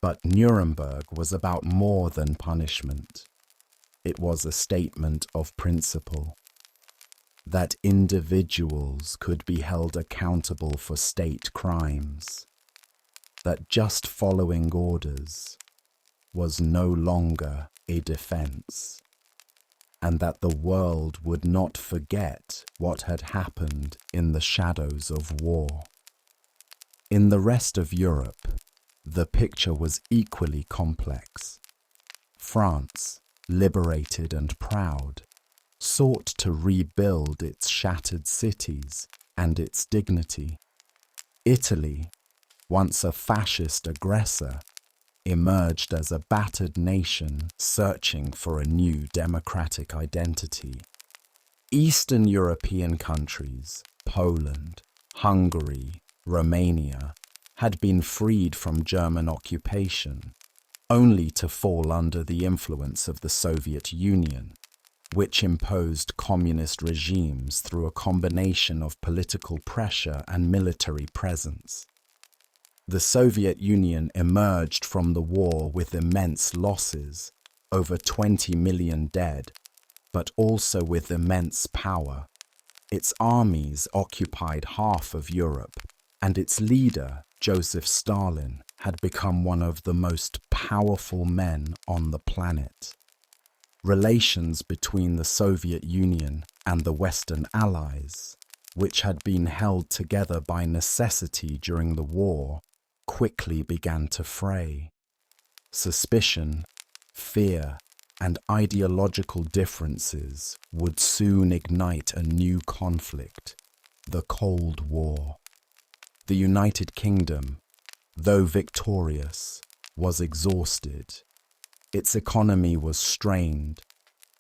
But Nuremberg was about more than punishment. It was a statement of principle, that individuals could be held accountable for state crimes, that just following orders was no longer a defense, and that the world would not forget what had happened in the shadows of war. In the rest of Europe, the picture was equally complex. France, liberated and proud, sought to rebuild its shattered cities and its dignity. Italy, once a fascist aggressor, emerged as a battered nation searching for a new democratic identity. Eastern European countries, Poland, Hungary, Romania, had been freed from German occupation, only to fall under the influence of the Soviet Union, which imposed communist regimes through a combination of political pressure and military presence. The Soviet Union emerged from the war with immense losses, over 20 million dead, but also with immense power. Its armies occupied half of Europe, and its leader, Joseph Stalin, had become one of the most powerful men on the planet. Relations between the Soviet Union and the Western Allies, which had been held together by necessity during the war, quickly began to fray. Suspicion, fear, and ideological differences would soon ignite a new conflict, the Cold War. The United Kingdom, though victorious, was exhausted. Its economy was strained,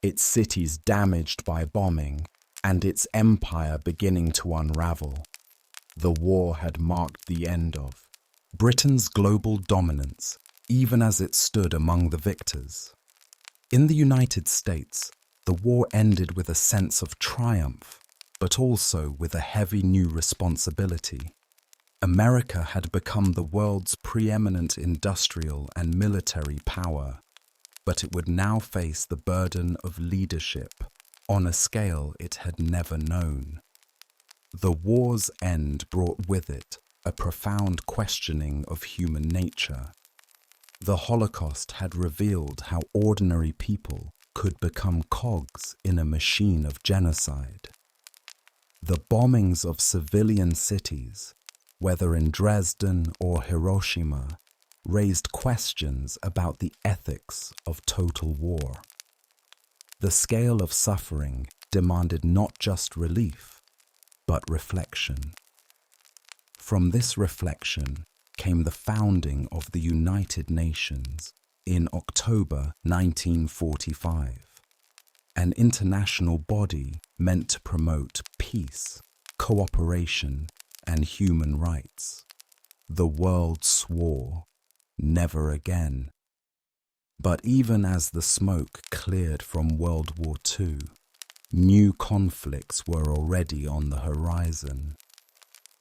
its cities damaged by bombing, and its empire beginning to unravel. The war had marked the end of Britain's global dominance, even as it stood among the victors. In the United States, the war ended with a sense of triumph, but also with a heavy new responsibility. America had become the world's preeminent industrial and military power, but it would now face the burden of leadership on a scale it had never known. The war's end brought with it a profound questioning of human nature. The Holocaust had revealed how ordinary people could become cogs in a machine of genocide. The bombings of civilian cities, whether in Dresden or Hiroshima, raised questions about the ethics of total war. The scale of suffering demanded not just relief, but reflection. From this reflection came the founding of the United Nations in October 1945, an international body meant to promote peace, cooperation, and human rights. The world swore, never again. But even as the smoke cleared from World War II, new conflicts were already on the horizon.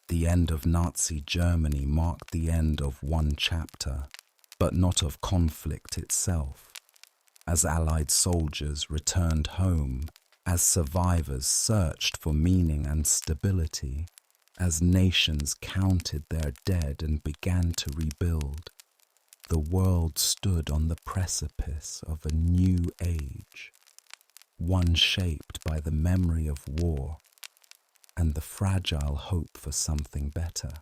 The end of Nazi Germany marked the end of one chapter, but not of conflict itself. As Allied soldiers returned home, as survivors searched for meaning and stability, as nations counted their dead and began to rebuild, the world stood on the precipice of a new age, one shaped by the memory of war and the fragile hope for something better.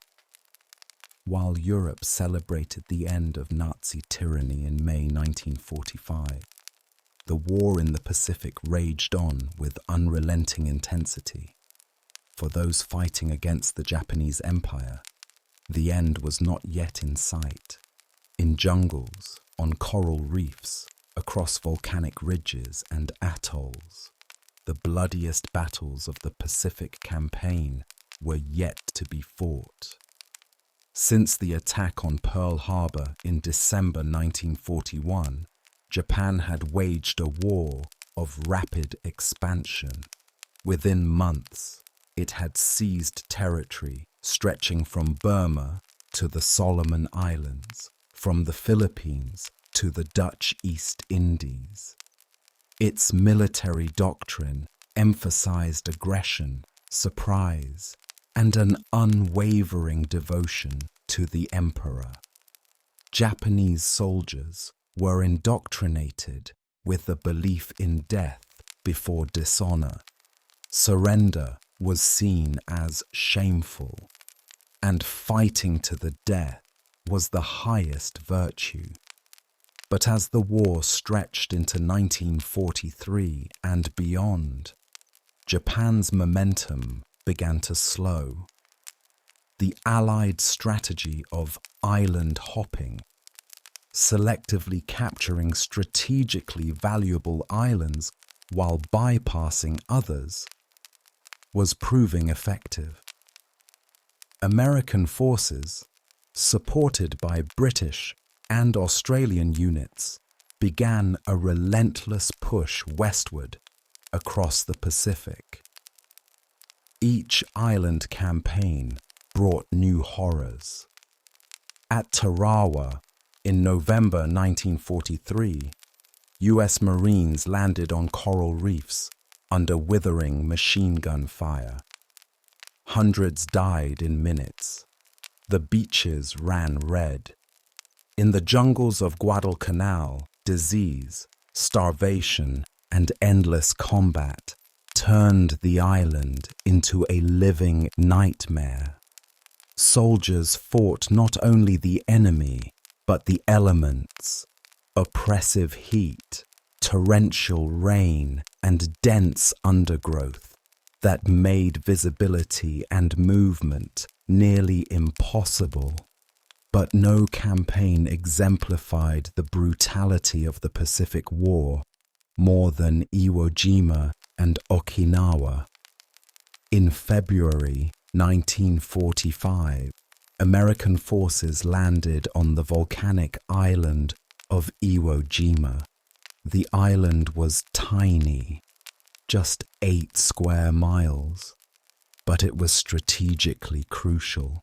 While Europe celebrated the end of Nazi tyranny in May 1945, the war in the Pacific raged on with unrelenting intensity. For those fighting against the Japanese Empire, the end was not yet in sight. In jungles, on coral reefs, across volcanic ridges and atolls, the bloodiest battles of the Pacific Campaign were yet to be fought. Since the attack on Pearl Harbor in December 1941, Japan had waged a war of rapid expansion. Within months, it had seized territory stretching from Burma to the Solomon Islands, from the Philippines to the Dutch East Indies. Its military doctrine emphasized aggression, surprise, and an unwavering devotion to the emperor. Japanese soldiers were indoctrinated with the belief in death before dishonor. Surrender was seen as shameful, and fighting to the death was the highest virtue. But as the war stretched into 1943 and beyond, Japan's momentum began to slow. The Allied strategy of island hopping, selectively capturing strategically valuable islands while bypassing others, was proving effective. American forces, supported by British and Australian units, began a relentless push westward across the Pacific. Each island campaign brought new horrors. At Tarawa, in November 1943, US Marines landed on coral reefs under withering machine gun fire. Hundreds died in minutes. The beaches ran red. In the jungles of Guadalcanal, disease, starvation, and endless combat turned the island into a living nightmare. Soldiers fought not only the enemy, but the elements. Oppressive heat, torrential rain, and dense undergrowth that made visibility and movement nearly impossible. But no campaign exemplified the brutality of the Pacific War more than Iwo Jima and Okinawa. In February 1945, American forces landed on the volcanic island of Iwo Jima. The island was tiny, just 8 square miles, but it was strategically crucial.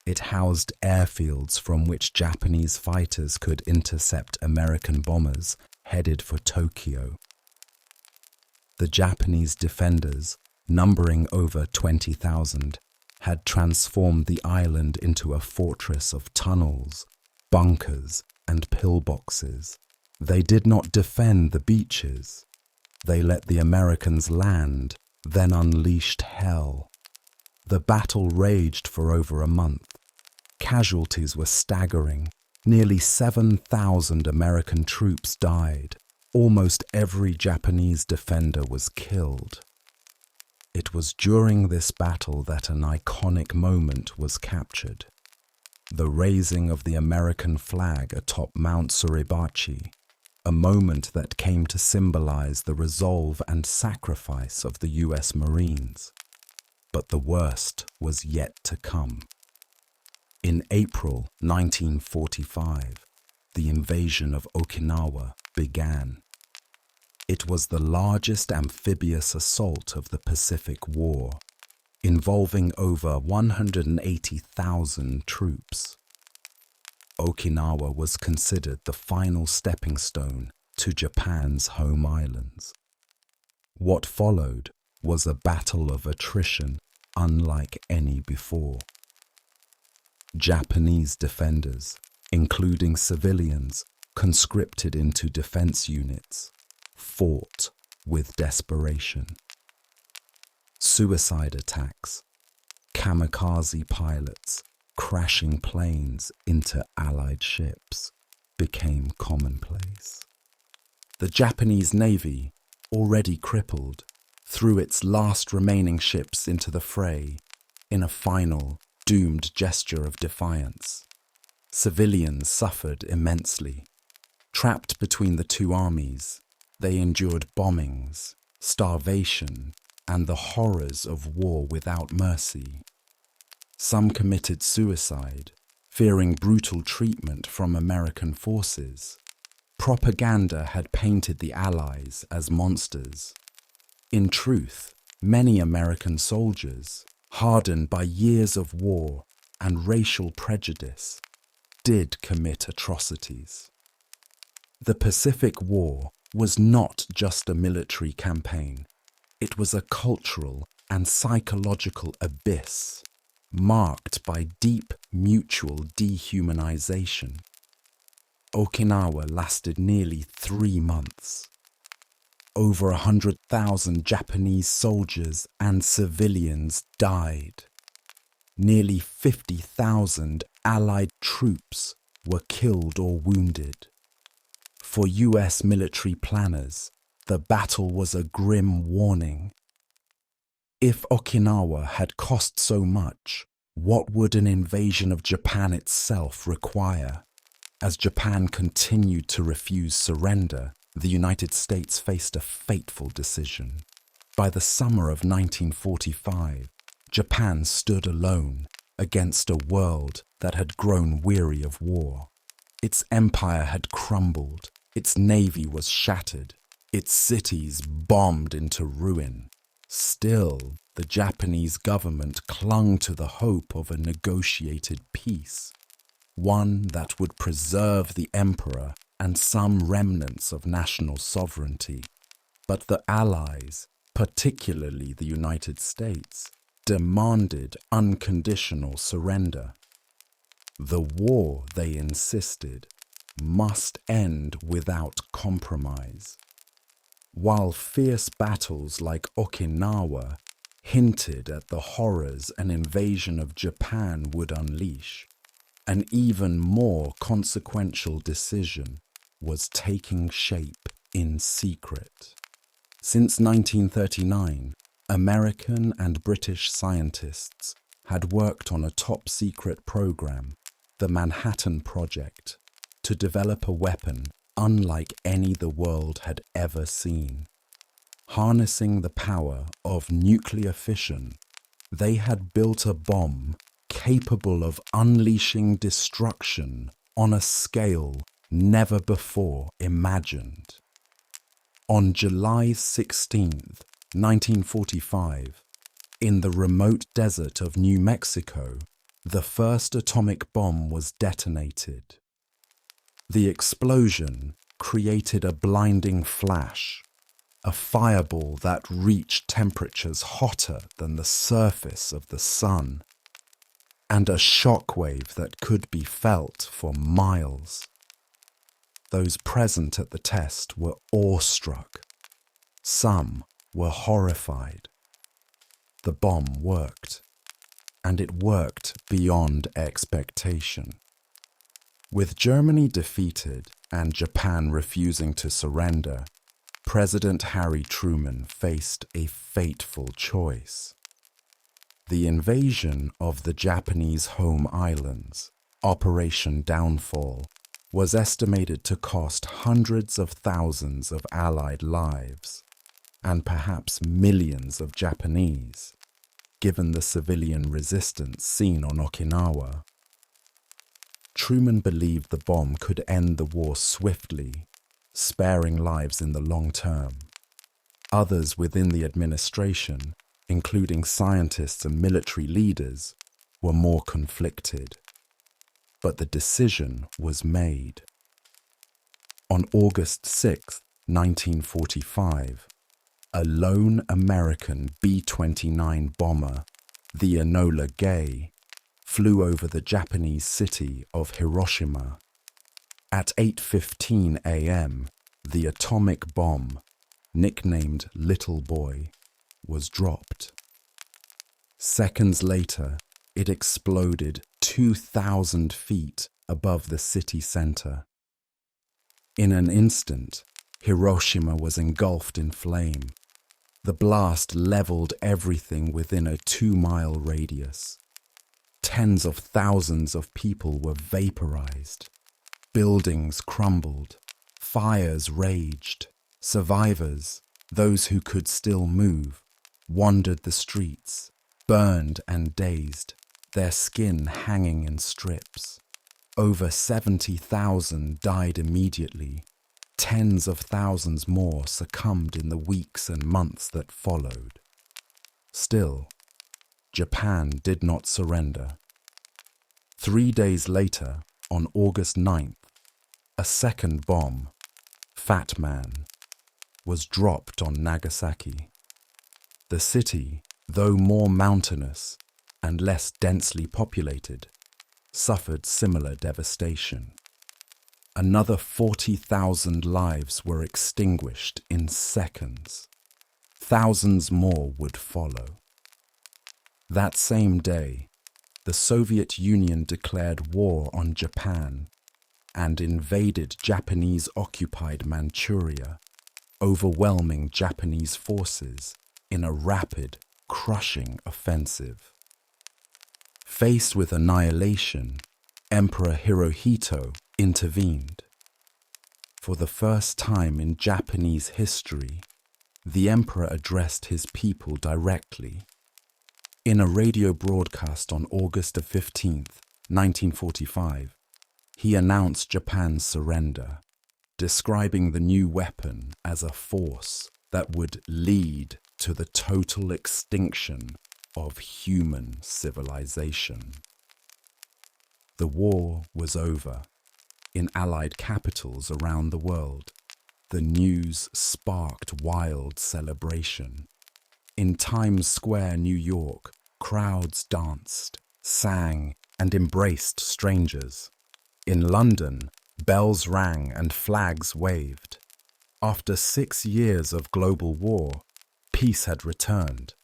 It housed airfields from which Japanese fighters could intercept American bombers headed for Tokyo. The Japanese defenders, numbering over 20,000, had transformed the island into a fortress of tunnels, bunkers, and pillboxes. They did not defend the beaches. They let the Americans land, then unleashed hell. The battle raged for over a month. Casualties were staggering. Nearly 7,000 American troops died. Almost every Japanese defender was killed. It was during this battle that an iconic moment was captured. The raising of the American flag atop Mount Suribachi, a moment that came to symbolize the resolve and sacrifice of the US Marines. But the worst was yet to come. In April 1945, the invasion of Okinawa began. It was the largest amphibious assault of the Pacific War, involving over 180,000 troops. Okinawa was considered the final stepping stone to Japan's home islands. What followed was a battle of attrition unlike any before. Japanese defenders, including civilians conscripted into defense units, fought with desperation. Suicide attacks, kamikaze pilots crashing planes into Allied ships became commonplace. The Japanese Navy, already crippled, threw its last remaining ships into the fray in a final, doomed gesture of defiance. Civilians suffered immensely. Trapped between the two armies, they endured bombings, starvation, and the horrors of war without mercy. Some committed suicide, fearing brutal treatment from American forces. Propaganda had painted the Allies as monsters. In truth, many American soldiers, hardened by years of war and racial prejudice, did commit atrocities. The Pacific War was not just a military campaign. It was a cultural and psychological abyss, marked by deep mutual dehumanization. Okinawa lasted nearly 3 months. Over 100,000 Japanese soldiers and civilians died. Nearly 50,000 Allied troops were killed or wounded. For US military planners, the battle was a grim warning. If Okinawa had cost so much, what would an invasion of Japan itself require? As Japan continued to refuse surrender, the United States faced a fateful decision. By the summer of 1945, Japan stood alone against a world that had grown weary of war. Its empire had crumbled, its navy was shattered, its cities bombed into ruin. Still, the Japanese government clung to the hope of a negotiated peace, one that would preserve the emperor and some remnants of national sovereignty. But the Allies, particularly the United States, demanded unconditional surrender. The war, they insisted, must end without compromise. While fierce battles like Okinawa hinted at the horrors an invasion of Japan would unleash, an even more consequential decision was taking shape in secret. Since 1939, American and British scientists had worked on a top-secret program, the Manhattan Project, to develop a weapon unlike any the world had ever seen. Harnessing the power of nuclear fission, they had built a bomb capable of unleashing destruction on a scale never before imagined. On July 16, 1945, in the remote desert of New Mexico, the first atomic bomb was detonated. The explosion created a blinding flash, a fireball that reached temperatures hotter than the surface of the sun, and a shockwave that could be felt for miles. Those present at the test were awestruck. Some were horrified. The bomb worked, and it worked beyond expectation. With Germany defeated and Japan refusing to surrender, President Harry Truman faced a fateful choice. The invasion of the Japanese home islands, Operation Downfall, was estimated to cost hundreds of thousands of Allied lives, and perhaps millions of Japanese, given the civilian resistance seen on Okinawa. Truman believed the bomb could end the war swiftly, sparing lives in the long term. Others within the administration, including scientists and military leaders, were more conflicted. But the decision was made. On August 6, 1945, a lone American B-29 bomber, the Enola Gay, flew over the Japanese city of Hiroshima. At 8:15 a.m., the atomic bomb, nicknamed Little Boy, was dropped. Seconds later, it exploded 2,000 feet above the city center. In an instant, Hiroshima was engulfed in flame. The blast leveled everything within a 2-mile radius. Tens of thousands of people were vaporized. Buildings crumbled. Fires raged. Survivors, those who could still move, wandered the streets, burned and dazed, their skin hanging in strips. Over 70,000 died immediately. Tens of thousands more succumbed in the weeks and months that followed. Still, Japan did not surrender. 3 days later, on August 9th, a second bomb, Fat Man, was dropped on Nagasaki. The city, though more mountainous and less densely populated, suffered similar devastation. Another 40,000 lives were extinguished in seconds. Thousands more would follow. That same day, the Soviet Union declared war on Japan and invaded Japanese-occupied Manchuria, overwhelming Japanese forces in a rapid, crushing offensive. Faced with annihilation, Emperor Hirohito intervened. For the first time in Japanese history, the emperor addressed his people directly. In a radio broadcast on August 15th, 1945, he announced Japan's surrender, describing the new weapon as a force that would lead to the total extinction of human civilization. The war was over. In Allied capitals around the world, the news sparked wild celebration. In Times Square, New York, crowds danced, sang, and embraced strangers. In London, bells rang and flags waved. After 6 years of global war, peace had returned,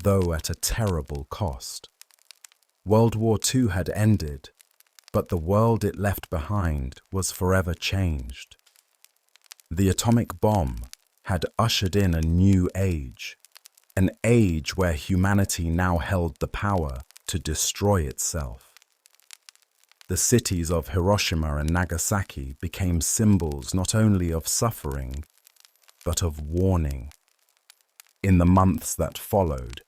though at a terrible cost. World War II had ended, but the world it left behind was forever changed. The atomic bomb had ushered in a new age, an age where humanity now held the power to destroy itself. The cities of Hiroshima and Nagasaki became symbols not only of suffering, but of warning. In the months that followed,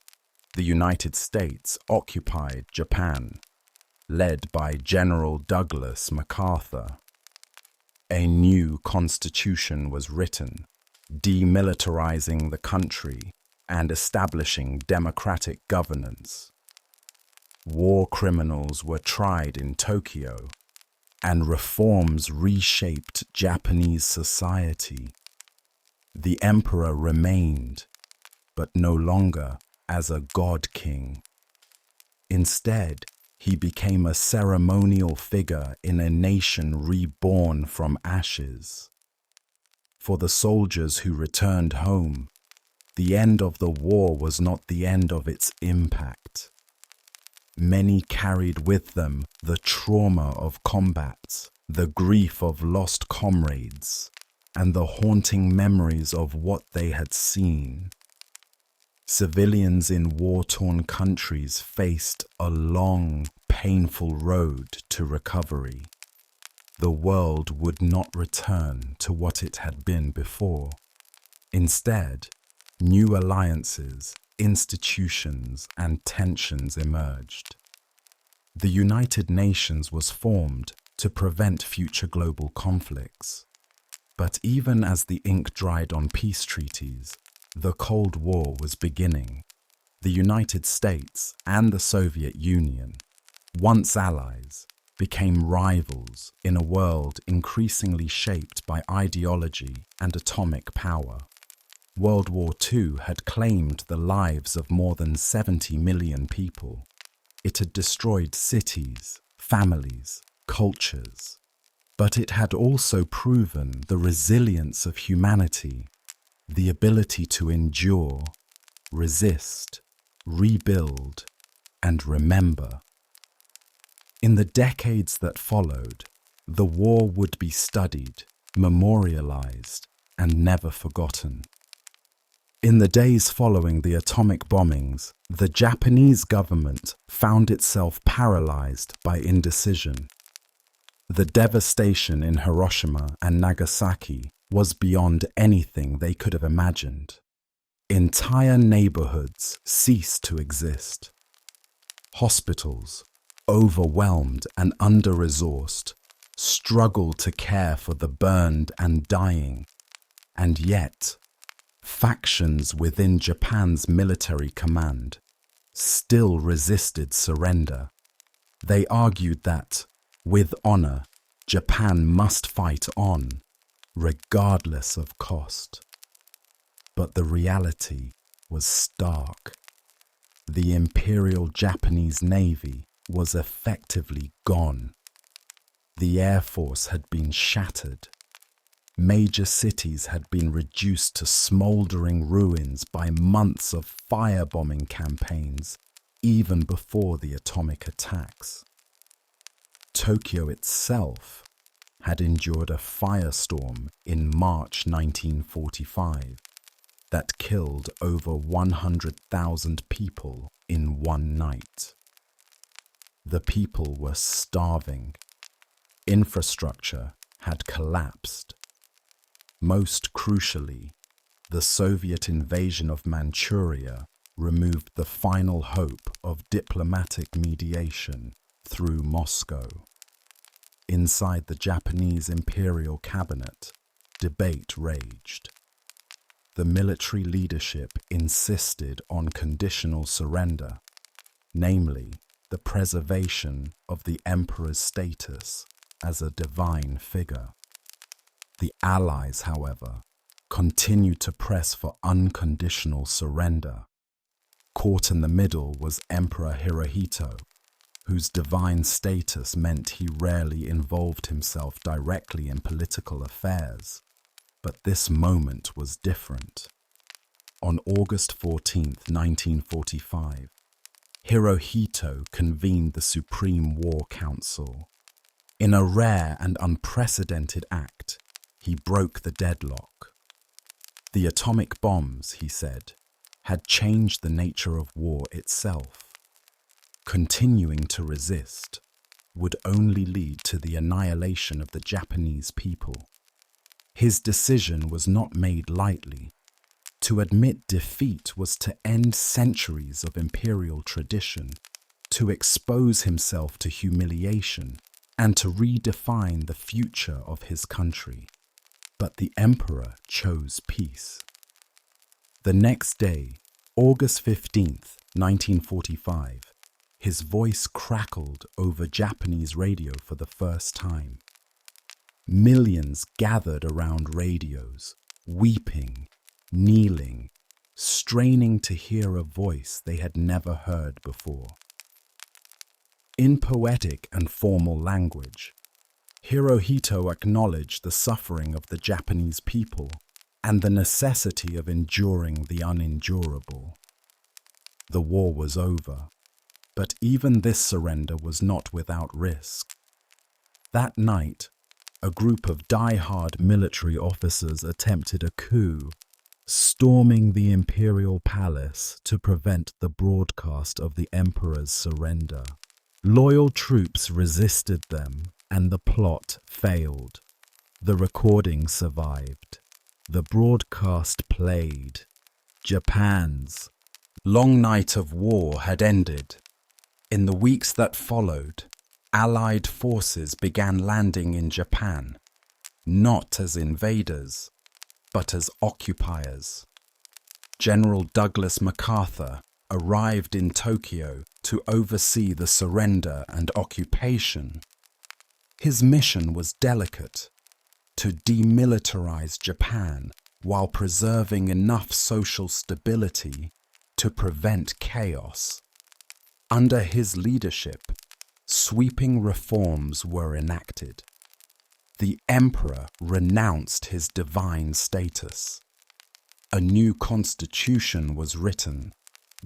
the United States occupied Japan, led by General Douglas MacArthur. A new constitution was written, demilitarizing the country and establishing democratic governance. War criminals were tried in Tokyo, and reforms reshaped Japanese society. The emperor remained, but no longer as a god-king. Instead, he became a ceremonial figure in a nation reborn from ashes. For the soldiers who returned home, the end of the war was not the end of its impact. Many carried with them the trauma of combat, the grief of lost comrades, and the haunting memories of what they had seen. Civilians in war-torn countries faced a long, painful road to recovery. The world would not return to what it had been before. Instead, new alliances, institutions, and tensions emerged. The United Nations was formed to prevent future global conflicts. But even as the ink dried on peace treaties, the Cold War was beginning. The United States and the Soviet Union, once allies, became rivals in a world increasingly shaped by ideology and atomic power. World War II had claimed the lives of more than 70 million people. It had destroyed cities, families, cultures. But it had also proven the resilience of humanity, the ability to endure, resist, rebuild, and remember. In the decades that followed, the war would be studied, memorialized, and never forgotten. In the days following the atomic bombings, the Japanese government found itself paralyzed by indecision. The devastation in Hiroshima and Nagasaki was beyond anything they could have imagined. Entire neighborhoods ceased to exist. Hospitals, overwhelmed and under-resourced, struggled to care for the burned and dying, and yet, factions within Japan's military command still resisted surrender. They argued that, with honor, Japan must fight on, regardless of cost. But the reality was stark. The Imperial Japanese Navy was effectively gone. The Air Force had been shattered. Major cities had been reduced to smoldering ruins by months of firebombing campaigns, even before the atomic attacks. Tokyo itself had endured a firestorm in March 1945 that killed over 100,000 people in one night. The people were starving. Infrastructure had collapsed. Most crucially, the Soviet invasion of Manchuria removed the final hope of diplomatic mediation through Moscow. Inside the Japanese imperial cabinet, debate raged. The military leadership insisted on conditional surrender, namely the preservation of the emperor's status as a divine figure. The Allies, however, continued to press for unconditional surrender. Caught in the middle was Emperor Hirohito, whose divine status meant he rarely involved himself directly in political affairs. But this moment was different. On August 14, 1945, Hirohito convened the Supreme War Council. In a rare and unprecedented act, he broke the deadlock. The atomic bombs, he said, had changed the nature of war itself. Continuing to resist would only lead to the annihilation of the Japanese people. His decision was not made lightly. To admit defeat was to end centuries of imperial tradition, to expose himself to humiliation, and to redefine the future of his country. But the emperor chose peace. The next day, August 15, 1945, his voice crackled over Japanese radio for the first time. Millions gathered around radios, weeping, kneeling, straining to hear a voice they had never heard before. In poetic and formal language, Hirohito acknowledged the suffering of the Japanese people and the necessity of enduring the unendurable. The war was over, but even this surrender was not without risk. That night, a group of die-hard military officers attempted a coup, storming the imperial palace to prevent the broadcast of the emperor's surrender. Loyal troops resisted them, and the plot failed. The recording survived. The broadcast played. Japan's long night of war had ended. In the weeks that followed, Allied forces began landing in Japan, not as invaders, but as occupiers. General Douglas MacArthur arrived in Tokyo to oversee the surrender and occupation. His mission was delicate: to demilitarize Japan while preserving enough social stability to prevent chaos. Under his leadership, sweeping reforms were enacted. The emperor renounced his divine status. A new constitution was written,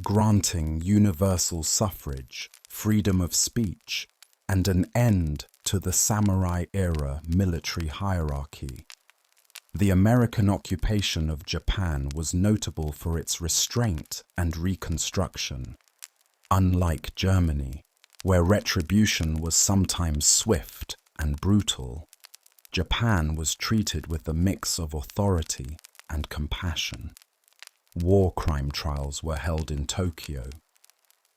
granting universal suffrage, freedom of speech, and an end to the samurai-era military hierarchy. The American occupation of Japan was notable for its restraint and reconstruction. Unlike Germany, where retribution was sometimes swift and brutal, Japan was treated with a mix of authority and compassion. War crime trials were held in Tokyo.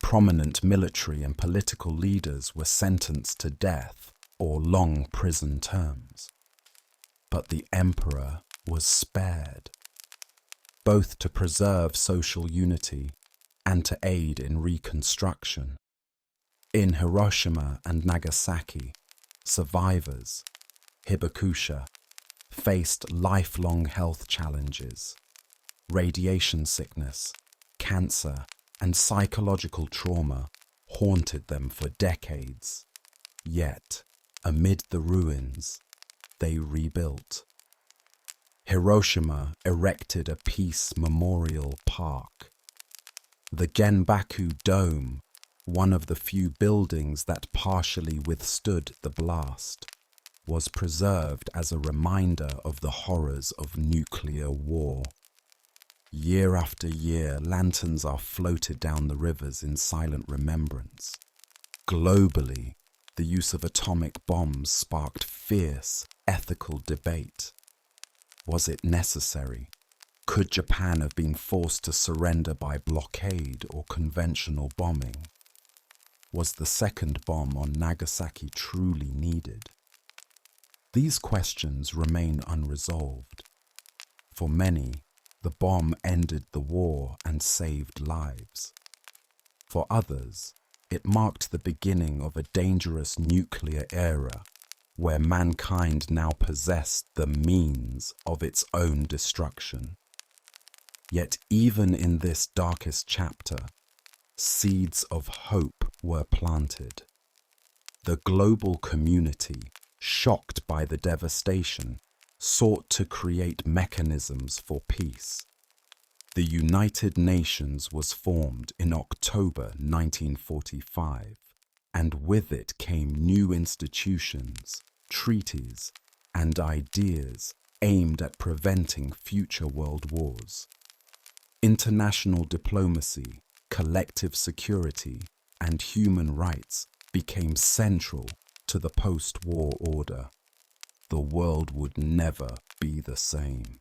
Prominent military and political leaders were sentenced to death or long prison terms. But the emperor was spared, both to preserve social unity and to aid in reconstruction. In Hiroshima and Nagasaki, survivors, Hibakusha, faced lifelong health challenges. Radiation sickness, cancer, and psychological trauma haunted them for decades. Yet, amid the ruins, they rebuilt. Hiroshima erected a peace memorial park. The Genbaku Dome, one of the few buildings that partially withstood the blast, was preserved as a reminder of the horrors of nuclear war. Year after year, lanterns are floated down the rivers in silent remembrance. Globally, the use of atomic bombs sparked fierce ethical debate. Was it necessary? Could Japan have been forced to surrender by blockade or conventional bombing? Was the second bomb on Nagasaki truly needed? These questions remain unresolved. For many, the bomb ended the war and saved lives. For others, it marked the beginning of a dangerous nuclear era where mankind now possessed the means of its own destruction. Yet even in this darkest chapter, seeds of hope were planted. The global community, shocked by the devastation, sought to create mechanisms for peace. The United Nations was formed in October 1945, and with it came new institutions, treaties, and ideas aimed at preventing future world wars. International diplomacy, collective security, and human rights became central to the post-war order. The world would never be the same.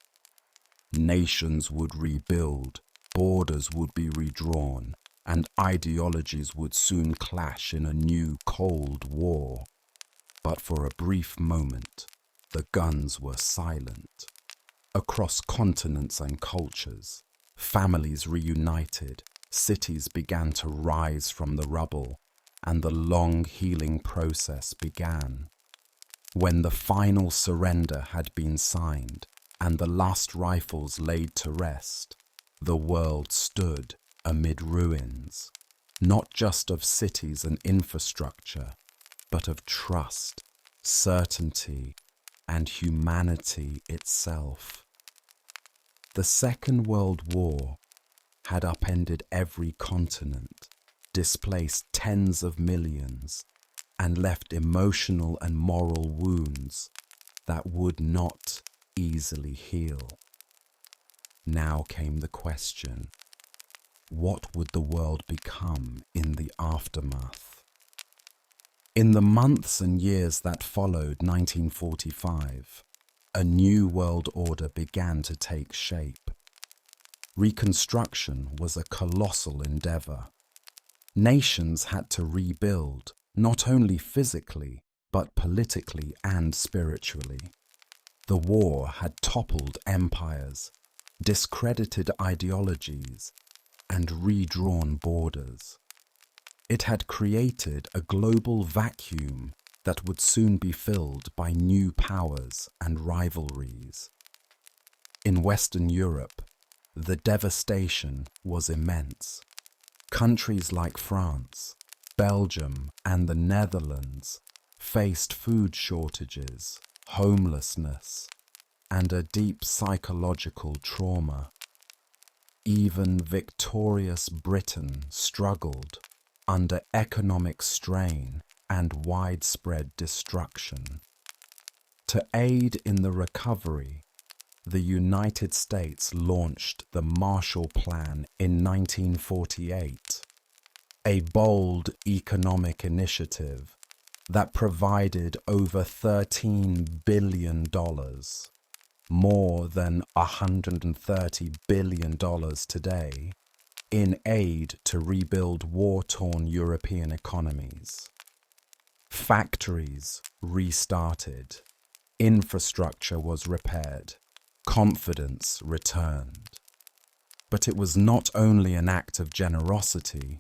Nations would rebuild, borders would be redrawn, and ideologies would soon clash in a new Cold War. But for a brief moment, the guns were silent. Across continents and cultures, families reunited, cities began to rise from the rubble, and the long healing process began. When the final surrender had been signed and the last rifles laid to rest, the world stood amid ruins, not just of cities and infrastructure, but of trust, certainty, and humanity itself. The Second World War had upended every continent, displaced tens of millions, and left emotional and moral wounds that would not easily heal. Now came the question, what would the world become in the aftermath? In the months and years that followed 1945, a new world order began to take shape. Reconstruction was a colossal endeavor. Nations had to rebuild, not only physically, but politically and spiritually. The war had toppled empires, discredited ideologies, and redrawn borders. It had created a global vacuum that would soon be filled by new powers and rivalries. In Western Europe, the devastation was immense. Countries like France, Belgium, and the Netherlands faced food shortages, homelessness, and a deep psychological trauma. Even victorious Britain struggled under economic strain and widespread destruction. To aid in the recovery, the United States launched the Marshall Plan in 1948, a bold economic initiative that provided over $13 billion, more than $130 billion today, in aid to rebuild war-torn European economies. Factories restarted, infrastructure was repaired, confidence returned. But it was not only an act of generosity,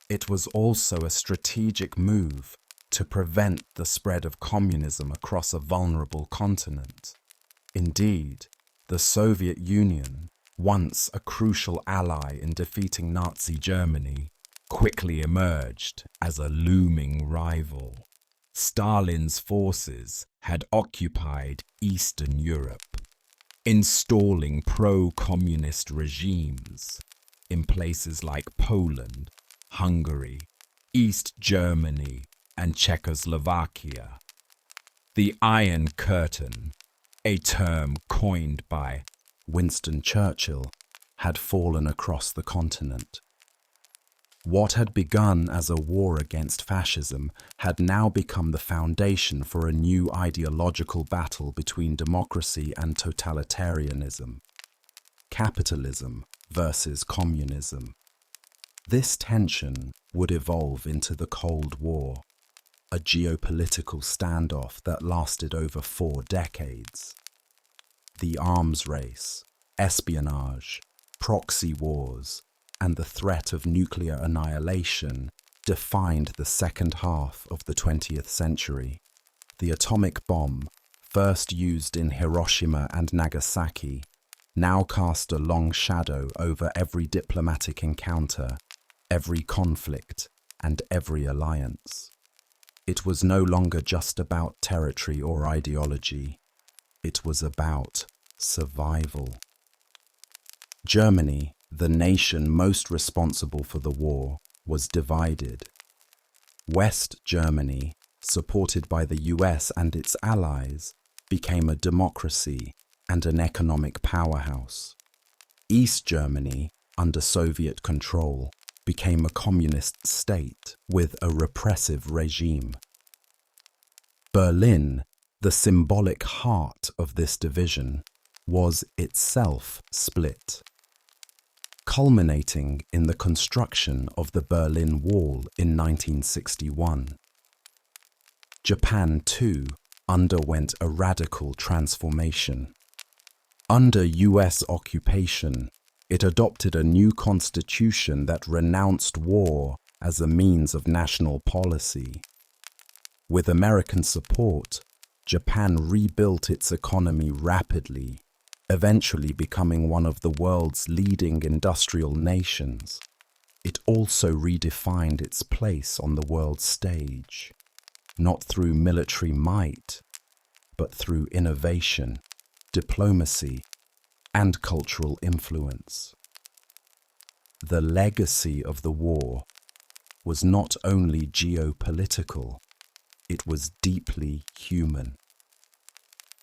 it was also a strategic move to prevent the spread of communism across a vulnerable continent. Indeed, the Soviet Union, once a crucial ally in defeating Nazi Germany, quickly emerged as a looming rival. Stalin's forces had occupied Eastern Europe, installing pro-communist regimes in places like Poland, Hungary, East Germany, and Czechoslovakia. The Iron Curtain, a term coined by Winston Churchill, had fallen across the continent. What had begun as a war against fascism had now become the foundation for a new ideological battle between democracy and totalitarianism, capitalism versus communism. This tension would evolve into the Cold War, a geopolitical standoff that lasted over 4 decades. The arms race, espionage, proxy wars, and the threat of nuclear annihilation defined the second half of the 20th century. The atomic bomb, first used in Hiroshima and Nagasaki, now cast a long shadow over every diplomatic encounter, every conflict, and every alliance. It was no longer just about territory or ideology. It was about survival. Germany, the nation most responsible for the war, was divided. West Germany, supported by the US and its allies, became a democracy and an economic powerhouse. East Germany, under Soviet control, became a communist state with a repressive regime. Berlin, the symbolic heart of this division, was itself split, culminating in the construction of the Berlin Wall in 1961. Japan, too, underwent a radical transformation. Under US occupation, it adopted a new constitution that renounced war as a means of national policy. With American support, Japan rebuilt its economy rapidly, eventually becoming one of the world's leading industrial nations. It also redefined its place on the world stage, not through military might, but through innovation, diplomacy, and cultural influence. The legacy of the war was not only geopolitical, it was deeply human.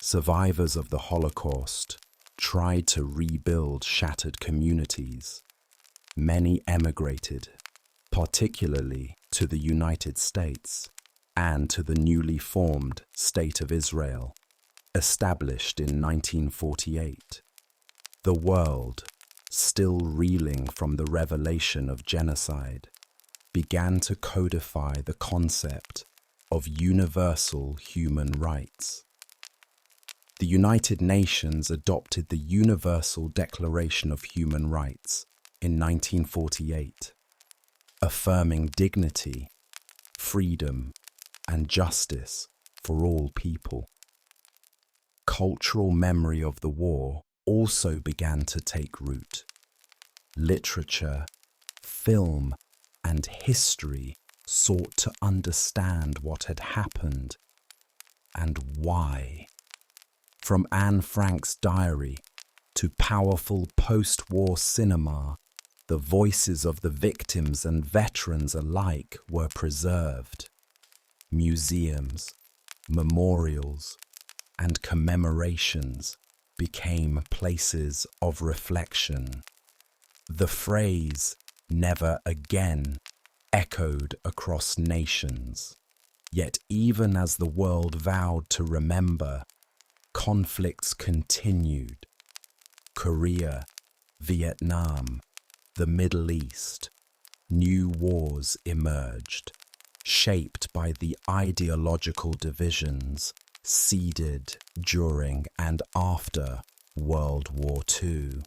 Survivors of the Holocaust tried to rebuild shattered communities. Many emigrated, particularly to the United States and to the newly formed State of Israel, established in 1948. The world, still reeling from the revelation of genocide, began to codify the concept of universal human rights. The United Nations adopted the Universal Declaration of Human Rights in 1948, affirming dignity, freedom, and justice for all people. Cultural memory of the war also began to take root. Literature, film, and history sought to understand what had happened and why. From Anne Frank's diary to powerful post-war cinema, the voices of the victims and veterans alike were preserved. Museums, memorials, and commemorations became places of reflection. The phrase, "never again," echoed across nations. Yet even as the world vowed to remember, conflicts continued. Korea, Vietnam, the Middle East, new wars emerged, shaped by the ideological divisions seeded during and after World War II.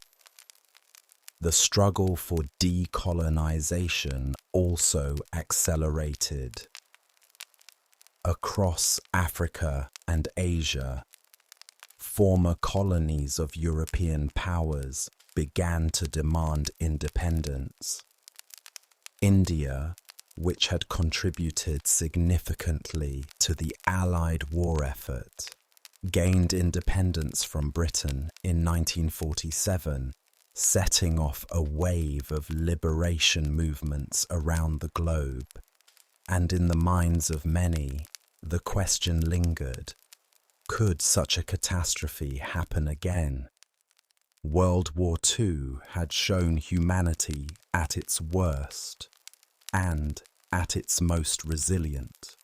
The struggle for decolonization also accelerated. Across Africa and Asia, former colonies of European powers began to demand independence. India, which had contributed significantly to the Allied war effort, gained independence from Britain in 1947, setting off a wave of liberation movements around the globe. And in the minds of many, the question lingered, could such a catastrophe happen again? World War II had shown humanity at its worst and at its most resilient.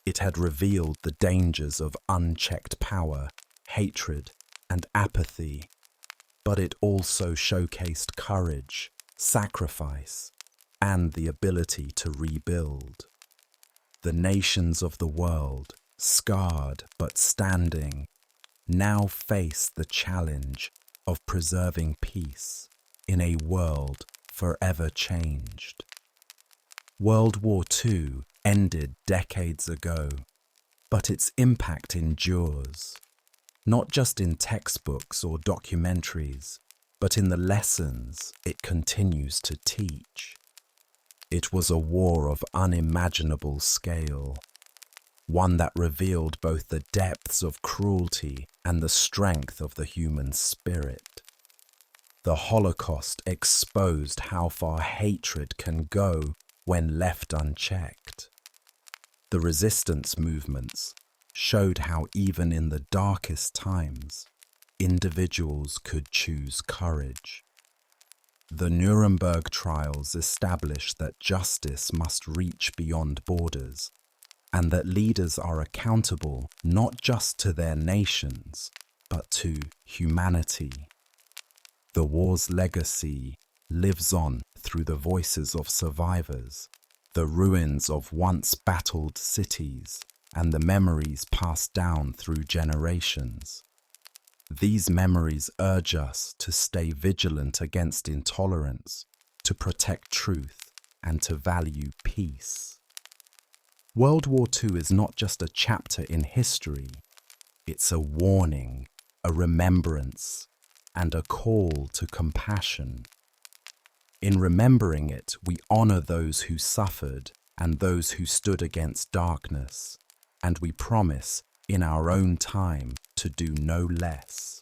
It had revealed the dangers of unchecked power, hatred, and apathy, but it also showcased courage, sacrifice, and the ability to rebuild. The nations of the world, scarred but standing, now face the challenge of preserving peace in a world forever changed. World War II ended decades ago, but its impact endures, not just in textbooks or documentaries, but in the lessons it continues to teach. It was a war of unimaginable scale, one that revealed both the depths of cruelty and the strength of the human spirit. The Holocaust exposed how far hatred can go when left unchecked. The resistance movements showed how even in the darkest times, individuals could choose courage. The Nuremberg trials established that justice must reach beyond borders, and that leaders are accountable not just to their nations, but to humanity. The war's legacy lives on through the voices of survivors, the ruins of once battled cities, and the memories passed down through generations. These memories urge us to stay vigilant against intolerance, to protect truth, and to value peace. World War II is not just a chapter in history, it's a warning, a remembrance, and a call to compassion. In remembering it, we honor those who suffered and those who stood against darkness, and we promise, in our own time, to do no less.